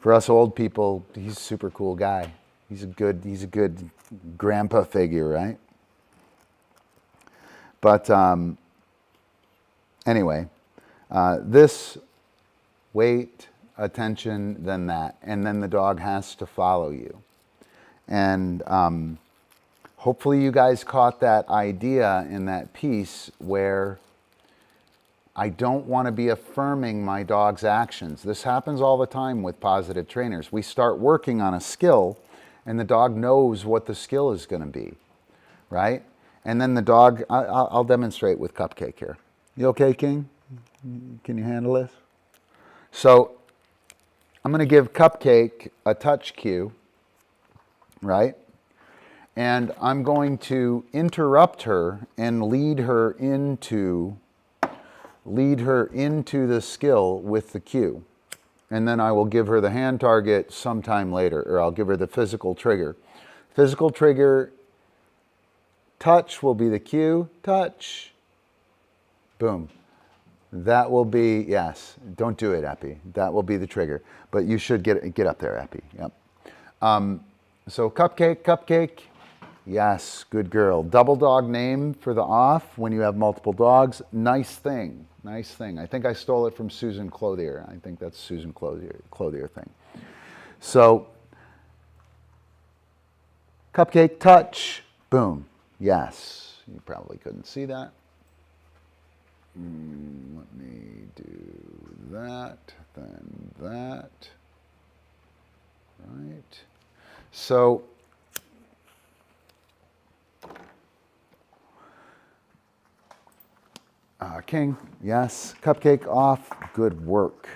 For us old people, he's a super cool guy. He's a good grandpa figure, right? But anyway, this wait, attention, then that, and then the dog has to follow you. And hopefully you guys caught that idea in that piece where I don't want to be affirming my dog's actions. This happens all the time with positive trainers. We start working on a skill and the dog knows what the skill is going to be, right? And then the dog, I'll demonstrate with CupCake here. You okay, King? Can you handle this? So I'm going to give CupCake a touch cue, right? And I'm going to interrupt her and lead her into the skill with the cue. And then I will give her the hand target sometime later, or I'll give her the physical trigger. Physical trigger, touch will be the cue, touch, boom. That will be, yes, don't do it, Epi. That will be the trigger. But you should get up there, Epi, yep. So CupCake, yes, good girl. Double dog name for the off when you have multiple dogs, nice thing. Nice thing. I think I stole it from Susan Clothier. I think that's Susan Clothier thing. So, CupCake, touch, boom. Yes. You probably couldn't see that. Let me do that, then that. Right. So, King, yes. CupCake off, good work.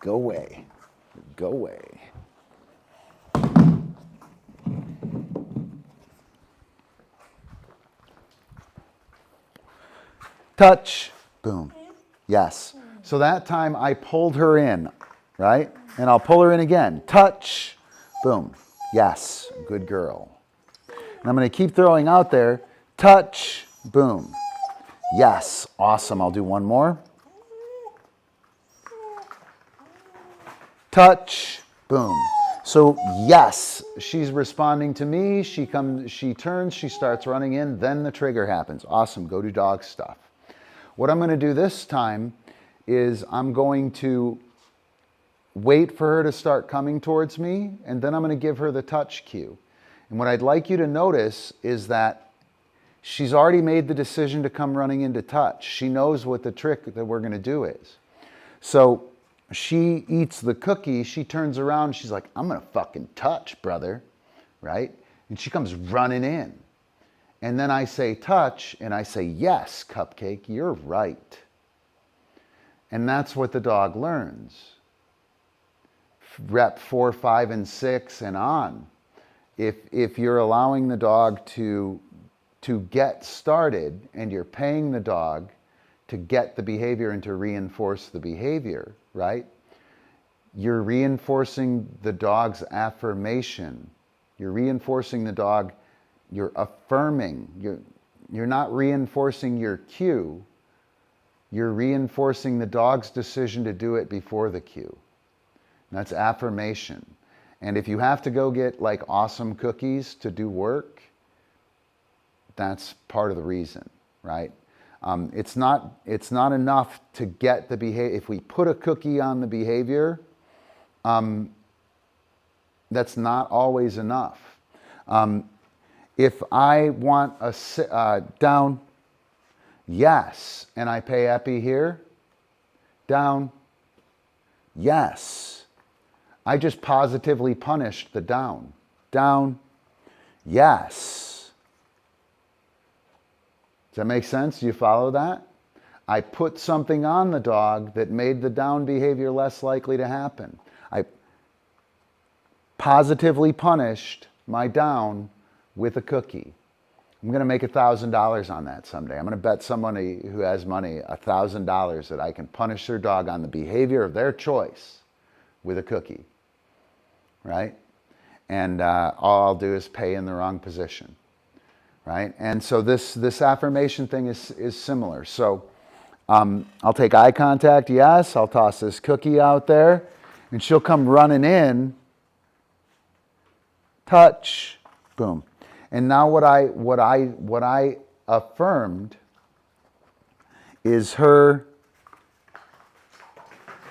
Go away. Go away. Touch, boom. Yes. So that time I pulled her in, right? And I'll pull her in again. Touch, boom. Yes, good girl. And I'm going to keep throwing out there. Touch, boom. Yes, awesome. I'll do one more. Touch, boom. So yes, she's responding to me. She turns, she starts running in, then the trigger happens. Awesome, go do dog stuff. What I'm going to do this time is I'm going to wait for her to start coming towards me, and then I'm going to give her the touch cue. And what I'd like you to notice is that she's already made the decision to come running into touch. She knows what the trick that we're going to do is. So she eats the cookie, she turns around, she's like, I'm going to fucking touch, brother, right? And she comes running in. And then I say touch, and I say, yes, CupCake, you're right. And that's what the dog learns. Rep 4, 5, and 6 and on. If you're allowing the dog to get started and you're paying the dog to get the behavior and to reinforce the behavior, right? You're reinforcing the dog's affirmation. You're reinforcing the dog, you're affirming. You're not reinforcing your cue. You're reinforcing the dog's decision to do it before the cue. And that's affirmation. And if you have to go get like awesome cookies to do work, that's part of the reason, right? It's not enough to get the behavior. If we put a cookie on the behavior, that's not always enough. If I want a down, yes, and I pay Epi here, down, yes. I just positively punished the down, yes. Does that make sense? Do you follow that? I put something on the dog that made the down behavior less likely to happen. I positively punished my down with a cookie. I'm going to make $1,000 on that someday. I'm going to bet somebody who has money $1,000 that I can punish their dog on the behavior of their choice with a cookie, right? And all I'll do is pay in the wrong position. Right? And so this affirmation thing is similar. So I'll take eye contact, yes. I'll toss this cookie out there. And she'll come running in, touch, boom. And now what I affirmed is her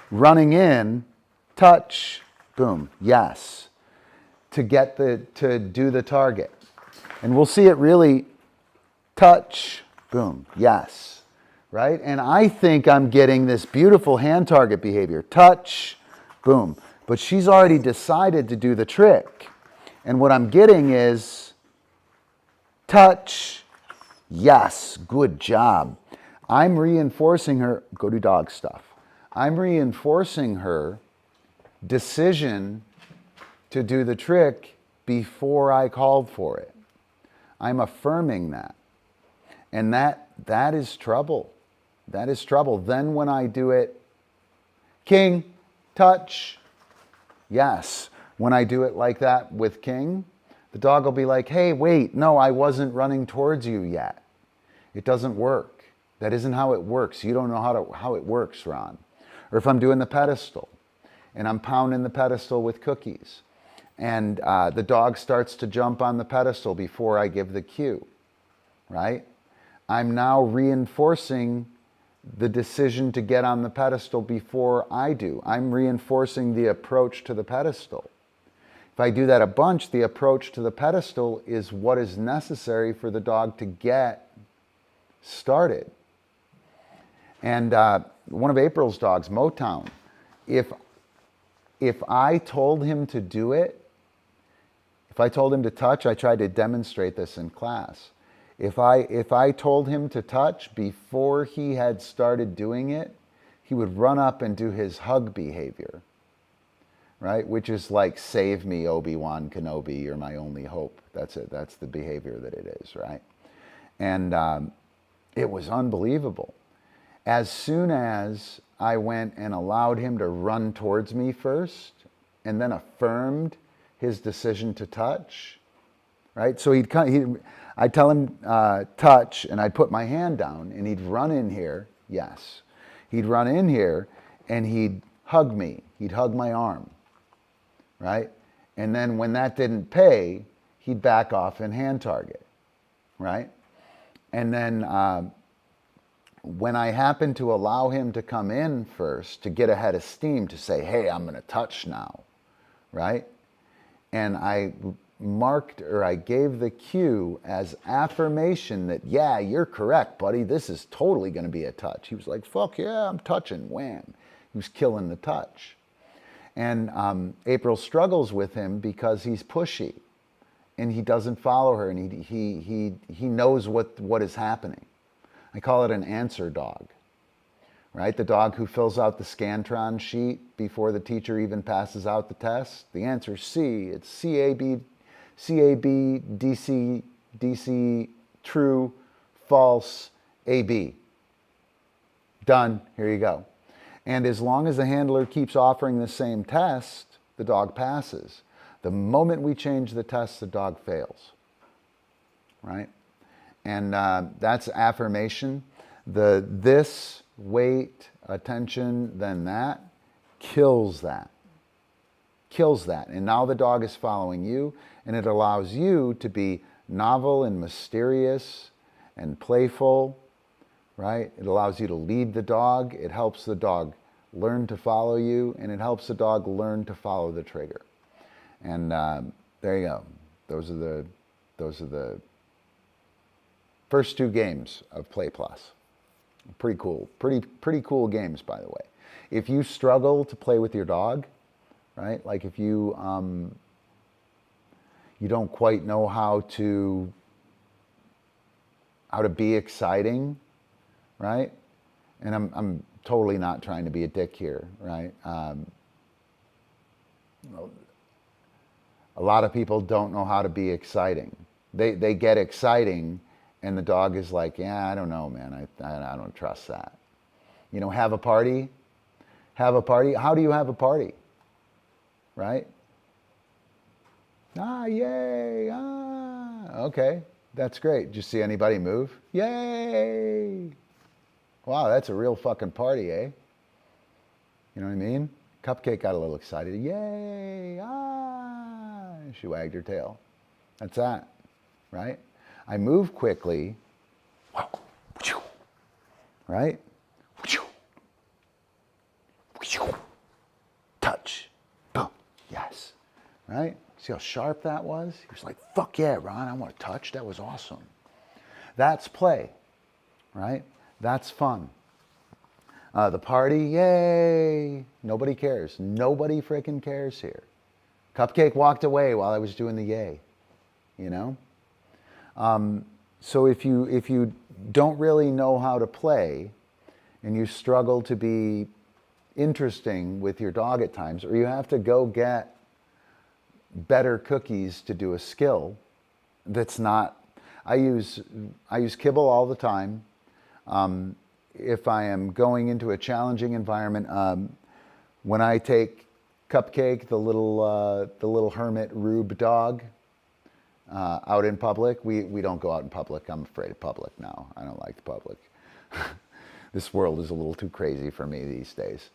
running in, touch, boom, yes, to do the target. And we'll see it really touch, boom, yes, right? And I think I'm getting this beautiful hand target behavior, touch, boom. But she's already decided to do the trick. And what I'm getting is touch, yes, good job. I'm reinforcing her, go do dog stuff. I'm reinforcing her decision to do the trick before I called for it. I'm affirming that. And that is trouble. That is trouble. Then when I do it, king, touch, yes. When I do it like that with king, the dog will be like, hey, wait, no, I wasn't running towards you yet. It doesn't work. That isn't how it works. You don't know how it works, Ron. Or if I'm doing the pedestal and I'm pounding the pedestal with cookies and the dog starts to jump on the pedestal before I give the cue, right? I'm now reinforcing the decision to get on the pedestal before I do. I'm reinforcing the approach to the pedestal. If I do that a bunch, the approach to the pedestal is what is necessary for the dog to get started. And one of April's dogs, Motown, if I told him to do it, if I told him to touch, I tried to demonstrate this in class. If I told him to touch before he had started doing it, he would run up and do his hug behavior, right? Which is like, save me, Obi-Wan Kenobi, you're my only hope. That's it. That's the behavior that it is, right? And it was unbelievable. As soon as I went and allowed him to run towards me first and then affirmed his decision to touch, right? So I'd tell him touch and I'd put my hand down and he'd run in here, yes. He'd run in here and he'd hug me. He'd hug my arm, right? And then when that didn't pay, he'd back off and hand target, right? And then when I happened to allow him to come in first to get ahead of steam to say, hey, I'm going to touch now, right? And I marked, or I gave the cue as affirmation that, yeah, you're correct, buddy. This is totally going to be a touch. He was like, fuck yeah, I'm touching, wham. He was killing the touch. And April struggles with him because he's pushy and he doesn't follow her and he knows what is happening. I call it an answer dog, right? The dog who fills out the Scantron sheet before the teacher even passes out the test. The answer is C. It's CAB, DC, DC, true, false, AB. Done. Here you go. And as long as the handler keeps offering the same test, the dog passes. The moment we change the test, the dog fails, right? And that's affirmation. The this, wait, attention, then that, kills that. Kills that. And now the dog is following you, and it allows you to be novel and mysterious and playful, right? It allows you to lead the dog. It helps the dog learn to follow you, and it helps the dog learn to follow the trigger. And there you go. Those are the first two games of Play Plus. Pretty cool. Pretty cool games, by the way. If you struggle to play with your dog, right? Like if you you don't quite know how to be exciting, right? And I'm totally not trying to be a dick here, right? A lot of people don't know how to be exciting. They get exciting, and the dog is like, yeah, I don't know, man. I don't trust that. You know, have a party. Have a party. How do you have a party? Right? Ah, yay. Ah, okay. That's great. Did you see anybody move? Yay. Wow, that's a real fucking party, eh? You know what I mean? CupCake got a little excited. Yay! Ah! And she wagged her tail. That's that, right? I move quickly, right? Touch, boom, yes, right? See how sharp that was? He was like, fuck yeah, Ron, I want to touch. That was awesome. That's play, right? That's fun. The party, yay! Nobody cares. Nobody freaking cares here. CupCake walked away while I was doing the yay, you know? So if you don't really know how to play and you struggle to be interesting with your dog at times, or you have to go get better cookies to do a skill that's not, I use kibble all the time. If I am going into a challenging environment, when I take CupCake, the little hermit rube dog, out in public, we don't go out in public. I'm afraid of public now. I don't like the public. This world is a little too crazy for me these days.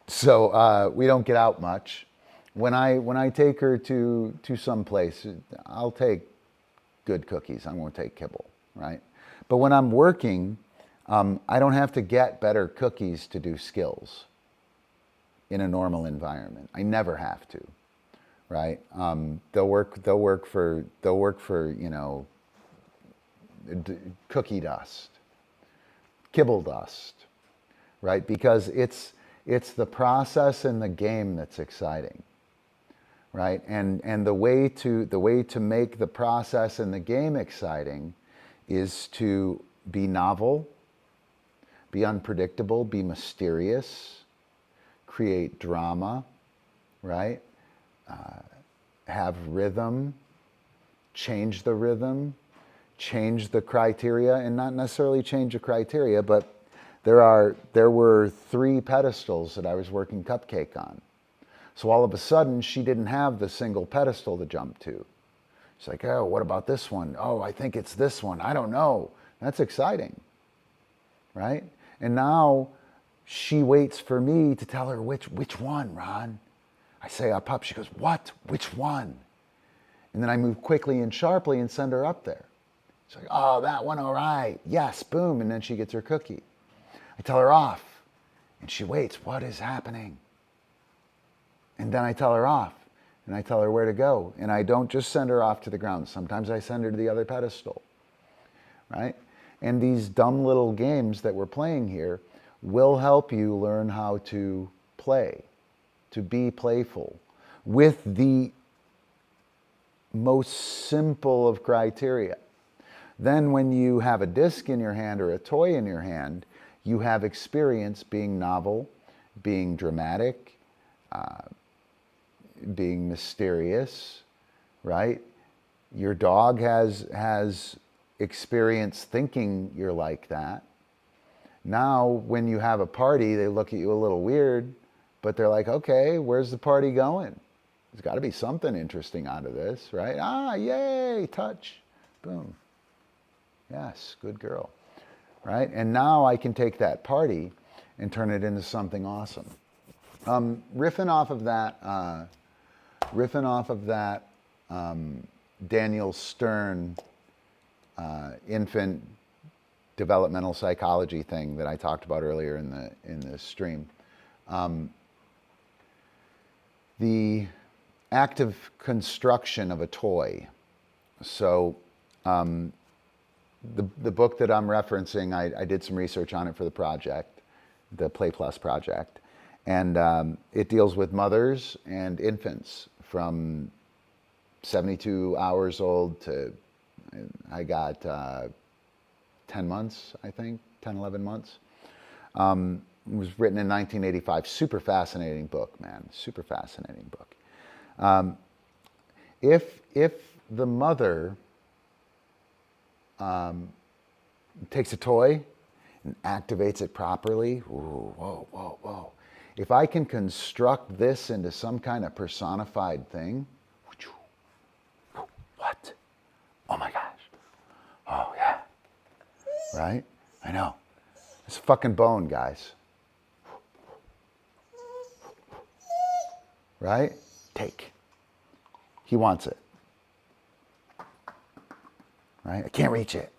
So we don't get out much. When I take her to some place, I'll take good cookies. I won't take kibble, right? But when I'm working, I don't have to get better cookies to do skills in a normal environment. I never have to, right? They'll work for you know, cookie dust, kibble dust, right? Because it's the process and the game that's exciting, right? And the way to make the process and the game exciting is to be novel, be unpredictable, be mysterious, create drama, right? Have rhythm, change the rhythm, change the criteria, and not necessarily change the criteria, but there were 3 pedestals that I was working CupCake on. So all of a sudden, she didn't have the single pedestal to jump to. She's like, oh, what about this one? Oh, I think it's this one. I don't know. That's exciting, right? And now she waits for me to tell her which one, Ron. I say up, up. She goes, what? Which one? And then I move quickly and sharply and send her up there. She's like, oh, that one, all right. Yes, boom. And then she gets her cookie. I tell her off. And she waits. What is happening? And then I tell her off. And I tell her where to go. And I don't just send her off to the ground. Sometimes I send her to the other pedestal. Right? And these dumb little games that we're playing here will help you learn how to play, to be playful, with the most simple of criteria. Then when you have a disc in your hand or a toy in your hand, you have experience being novel, being dramatic, being mysterious, right? Your dog has experience thinking you're like that. Now, when you have a party, they look at you a little weird, but they're like, okay, where's the party going? There's got to be something interesting out of this, right? Ah, yay, touch, boom. Yes, good girl, right? And now I can take that party and turn it into something awesome. Riffing off of that, Daniel Stern infant developmental psychology thing that I talked about earlier in the stream. The active construction of a toy. So the book that I'm referencing, I did some research on it for the project, the Play Plus project, and it deals with mothers and infants from 72 hours old to, I got 10 months, I think, 10, 11 months. It was written in 1985. Super fascinating book, man. Super fascinating book. If the mother takes a toy and activates it properly, ooh, whoa, whoa, whoa. If I can construct this into some kind of personified thing, what? Oh my gosh. Oh yeah. Right? I know. It's a fucking bone, guys. right? Take. He wants it. Right? I can't reach it.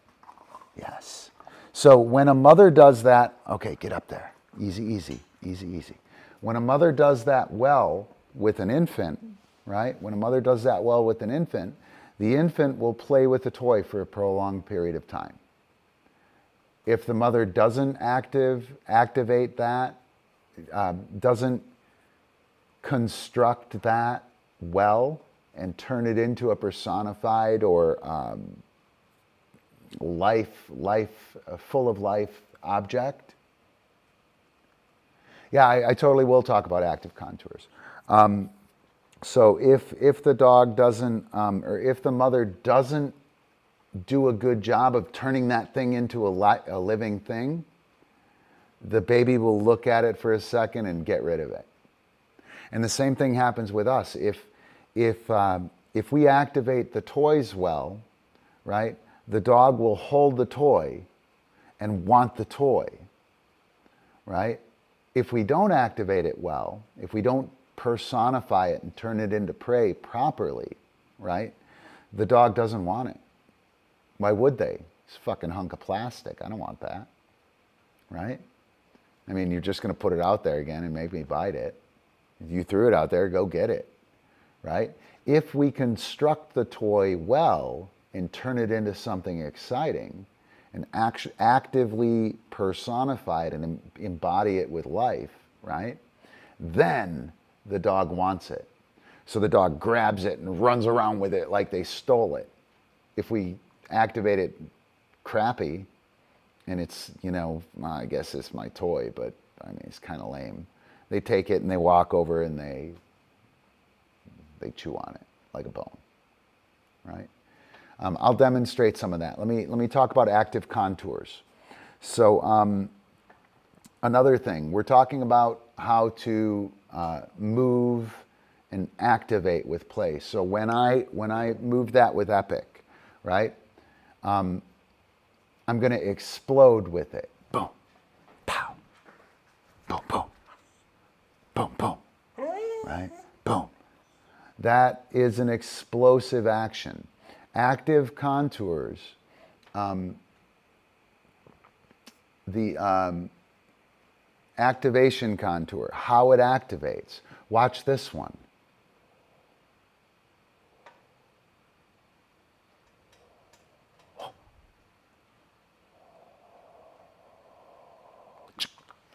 Yes. So when a mother does that, okay, get up there. Easy, easy, easy, easy. When a mother does that well with an infant, right? When a mother does that well with an infant, the infant will play with the toy for a prolonged period of time. If the mother doesn't activate that, doesn't construct that well and turn it into a personified or full of life object. Yeah, I totally will talk about active contours. So if the dog doesn't, or if the mother doesn't do a good job of turning that thing into a living thing, the baby will look at it for a second and get rid of it. And the same thing happens with us. If we activate the toys well, right, the dog will hold the toy and want the toy, right? If we don't activate it well, if we don't personify it and turn it into prey properly, right, the dog doesn't want it. Why would they? It's a fucking hunk of plastic. I don't want that, right? I mean, you're just going to put it out there again and make me bite it. If you threw it out there, go get it, right? If we construct the toy well and turn it into something exciting and actively personify it and embody it with life, right? Then the dog wants it. So the dog grabs it and runs around with it like they stole it. If we activate it crappy and it's, I guess it's my toy, but I mean, it's kind of lame. They take it and they walk over and they chew on it like a bone, right? I'll demonstrate some of that. Let me talk about active contours. So another thing, we're talking about how to move and activate with play. So when I move that with Epic, right? I'm going to explode with it. Boom, pow, boom, boom, boom, boom, right? Boom. That is an explosive action. Active contours, the activation contour, how it activates. Watch this one.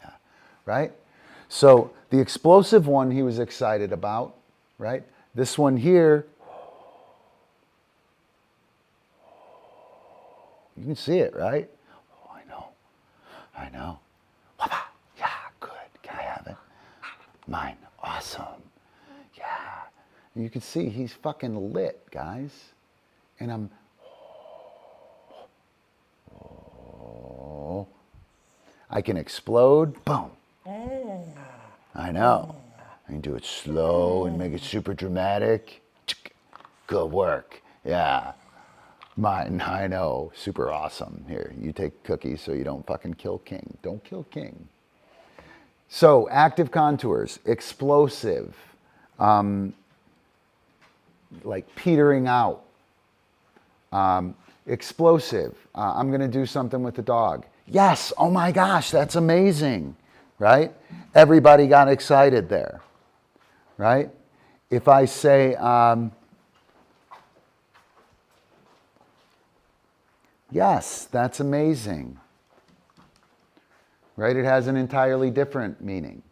Yeah, right? So the explosive one he was excited about, right? This one here, you can see it, right? Oh, I know. Yeah, good. Can I have it? Mine. Awesome. Yeah. And you can see he's fucking lit, guys. And I'm, I can explode. Boom. I know. I can do it slow and make it super dramatic. Good work. Yeah. Mine, I know. Super awesome. Here, you take cookies so you don't fucking kill King. Don't kill King. So, active contours, explosive, like petering out. Explosive, I'm going to do something with the dog. Yes, oh my gosh, that's amazing, right? Everybody got excited there, right? If I say, yes, that's amazing, right? It has an entirely different meaning,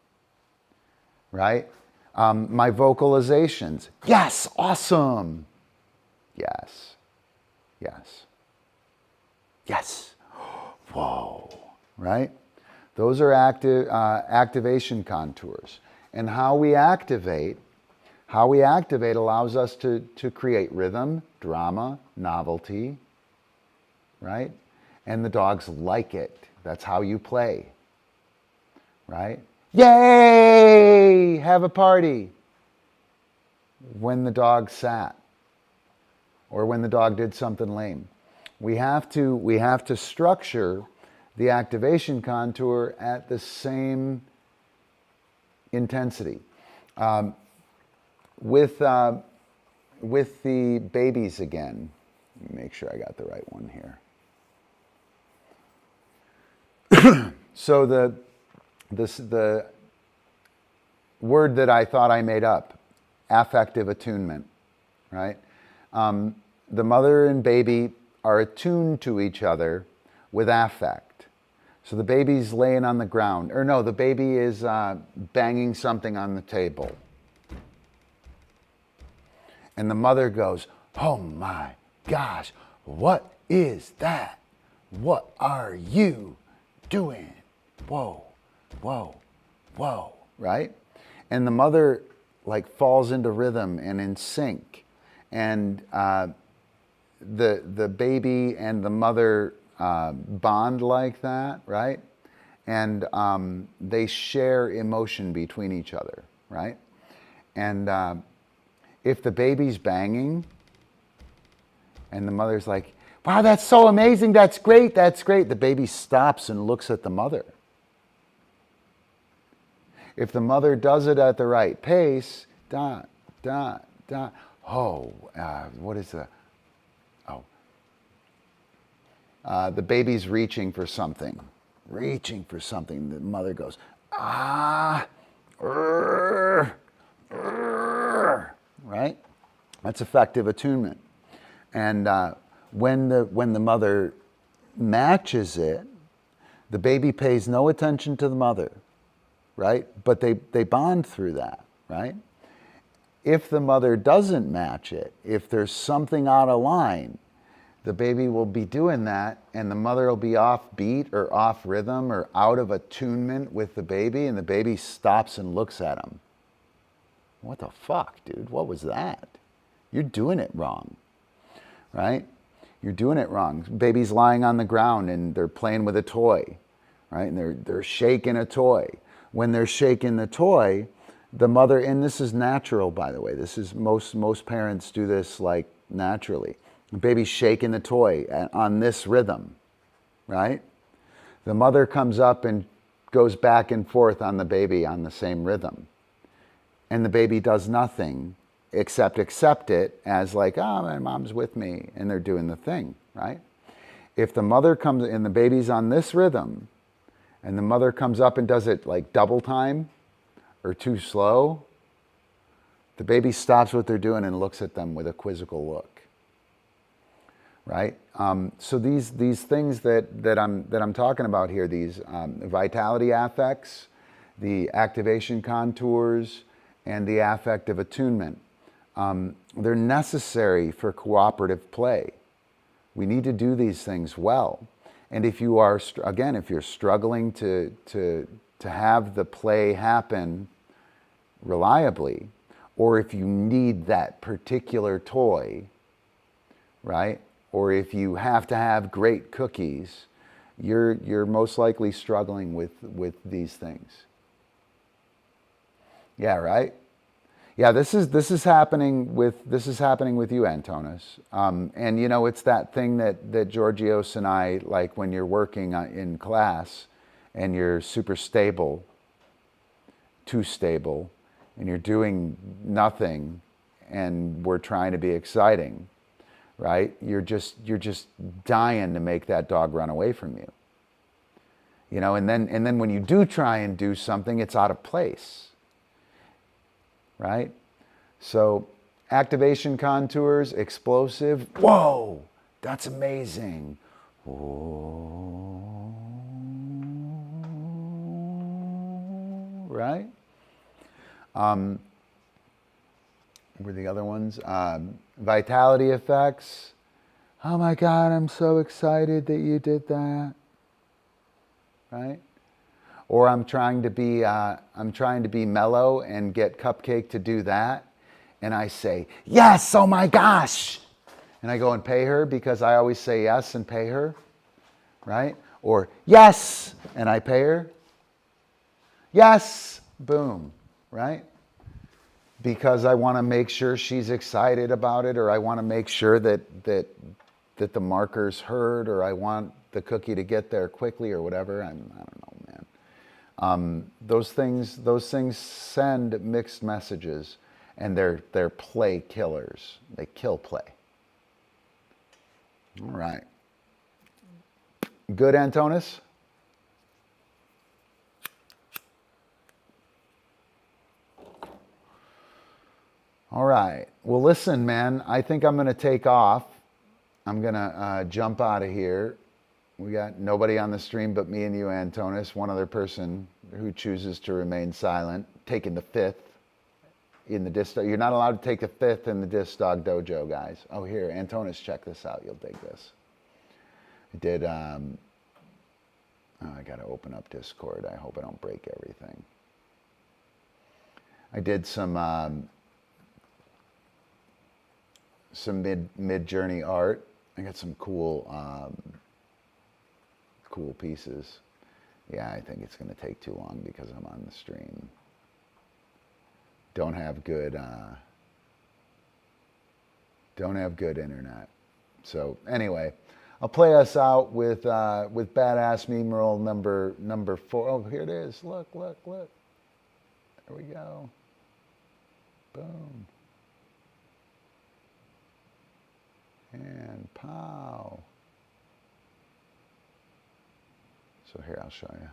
right? My vocalizations, yes, awesome, yes, yes, yes, whoa, right? Those are activation contours. And how we activate allows us to create rhythm, drama, novelty, right? And the dogs like it. That's how you play, right? Yay! Have a party. When the dog sat or when the dog did something lame. We have to structure the activation contour at the same intensity. with the babies again, let me make sure I got the right one here. So the word that I thought I made up, affective attunement, right? The mother and baby are attuned to each other with affect. So the baby's laying on the ground, or no, the baby is banging something on the table. And the mother goes, "Oh my gosh, what is that? What are you doing? Whoa, whoa, whoa," right? And the mother like falls into rhythm and in sync. And the baby and the mother bond like that, right? And they share emotion between each other, right? And if the baby's banging and the mother's like, "Wow, that's so amazing, that's great, that's great," the baby stops and looks at the mother. If the mother does it at the right pace, da, da, da, what is the, the baby's reaching for something. The mother goes, "Ah, right? That's affective attunement. And when the mother matches it, the baby pays no attention to the mother, right? But they bond through that, right? If the mother doesn't match it, if there's something out of line, the baby will be doing that and the mother will be off beat or off rhythm or out of attunement with the baby, and the baby stops and looks at him. "What the fuck, dude? What was that? You're doing it wrong," right? You're doing it wrong. Baby's lying on the ground and they're playing with a toy, right? And they're shaking a toy. When they're shaking the toy, the mother, and this is natural, by the way. This is most parents do this like naturally. The baby's shaking the toy on this rhythm, right? The mother comes up and goes back and forth on the baby on the same rhythm. And the baby does nothing except accept it as like, "Oh, my mom's with me," and they're doing the thing, right? If the mother comes and the baby's on this rhythm, and the mother comes up and does it like double time or too slow, the baby stops what they're doing and looks at them with a quizzical look, right? So these things that I'm talking about here, these vitality affects, the activation contours, and the affective attunement, they're necessary for cooperative play. We need to do these things well. And if you are, again, if you're struggling to have the play happen reliably, or if you need that particular toy, right? Or if you have to have great cookies, you're most likely struggling with these things. Yeah, right? Yeah, this is happening with you, Antonis. And you know, it's that thing that Georgios and I, like when you're working in class and you're super stable, too stable, and you're doing nothing and we're trying to be exciting, right? You're just dying to make that dog run away from you. You know, and then when you do try and do something, it's out of place. Right? So activation contours, explosive. Whoa, that's amazing. Whoa. Right? What were the other ones? Vitality effects. "Oh my God, I'm so excited that you did that." Right? Or I'm trying to be mellow and get CupCake to do that, and I say, "Yes, oh my gosh," and I go and pay her because I always say yes and pay her, right? Or "Yes," and I pay her. Yes, boom, right? Because I want to make sure she's excited about it, or I want to make sure that the marker's heard, or I want the cookie to get there quickly, or whatever. I don't know, man. Those things send mixed messages, And they're play killers. They kill play. All right. Good, Antonis? All right. Well, listen, man, I think I'm going to take off. I'm going to jump out of here. We got nobody on the stream but me and you, Antonis. One other person who chooses to remain silent, taking the 5th in the DiscDog. You're not allowed to take the 5th in the DiscDog Dojo, guys. Oh, here, Antonis, check this out. You'll dig this. I did, I got to open up Discord. I hope I don't break everything. I did some mid-journey art. I got some cool pieces. Yeah, I think it's going to take too long because I'm on the stream. Don't have good internet. So anyway, I'll play us out with Badass Memeroll number 4. Oh, here it is. Look. There we go. Boom. And pow. So here, I'll show you.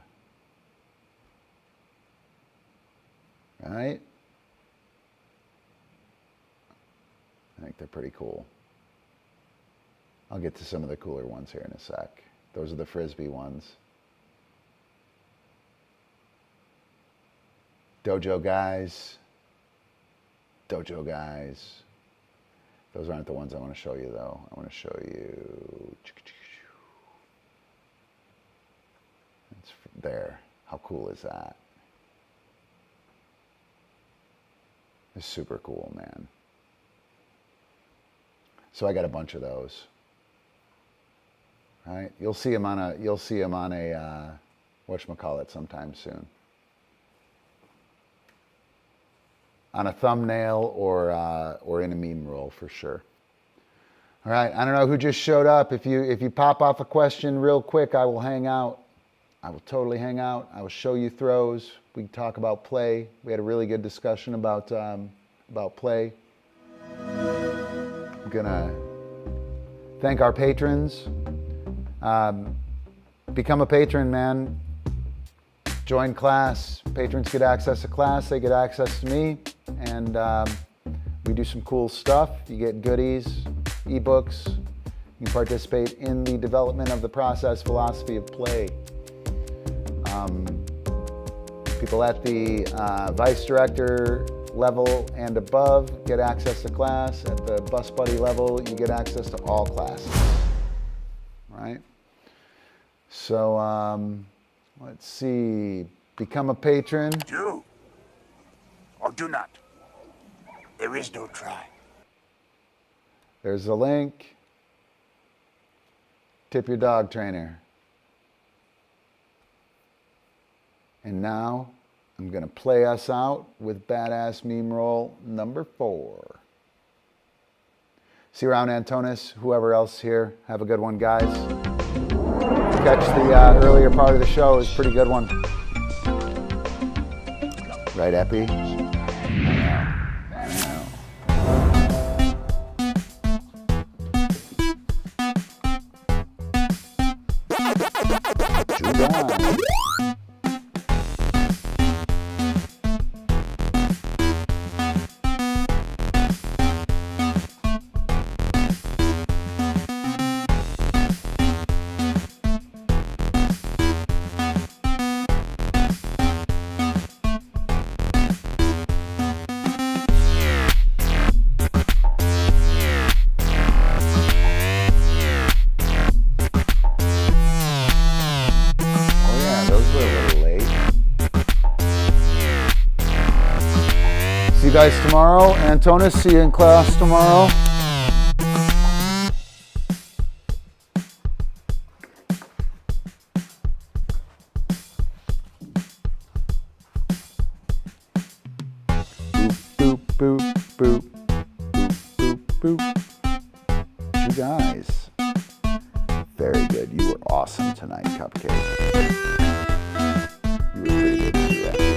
Right? I think they're pretty cool. I'll get to some of the cooler ones here in a sec. Those are the Frisbee ones. Dojo guys. Those aren't the ones I want to show you, though. I want to show you. It's there. How cool is that? It's super cool, man. So I got a bunch of those. All right, you'll see them on a whatchamacallit sometime soon. On a thumbnail or in a meme roll for sure. All right, I don't know who just showed up. If you pop off a question real quick, I will hang out. I will totally hang out. I will show you throws. We can talk about play. We had a really good discussion about play. I'm gonna thank our patrons. Become a patron, man. Join class. Patrons get access to class. They get access to me. And we do some cool stuff. You get goodies, ebooks. You can participate in the development of the process philosophy of play. People at the vice director level and above get access to class. At the bus buddy level, you get access to all classes. Right? So let's see. Become a patron. Do or do not. There is no try. There's a link. Tip your dog trainer. And now I'm going to play us out with Badass Memeroll number 4. See you around, Antonis, whoever else here. Have a good one, guys. Catch the earlier part of the show. It was a pretty good one. Right, Epi? I know. Throwdown. Guys tomorrow. Antonis, see you in class tomorrow. Boop, boop, boop, boop, boop, boop, boop. You guys, very good. You were awesome tonight, CupCake. You were pretty good too, actually.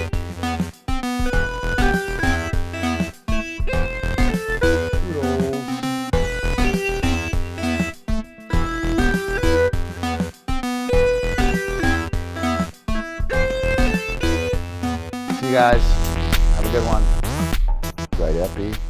a good one. Right, Epi.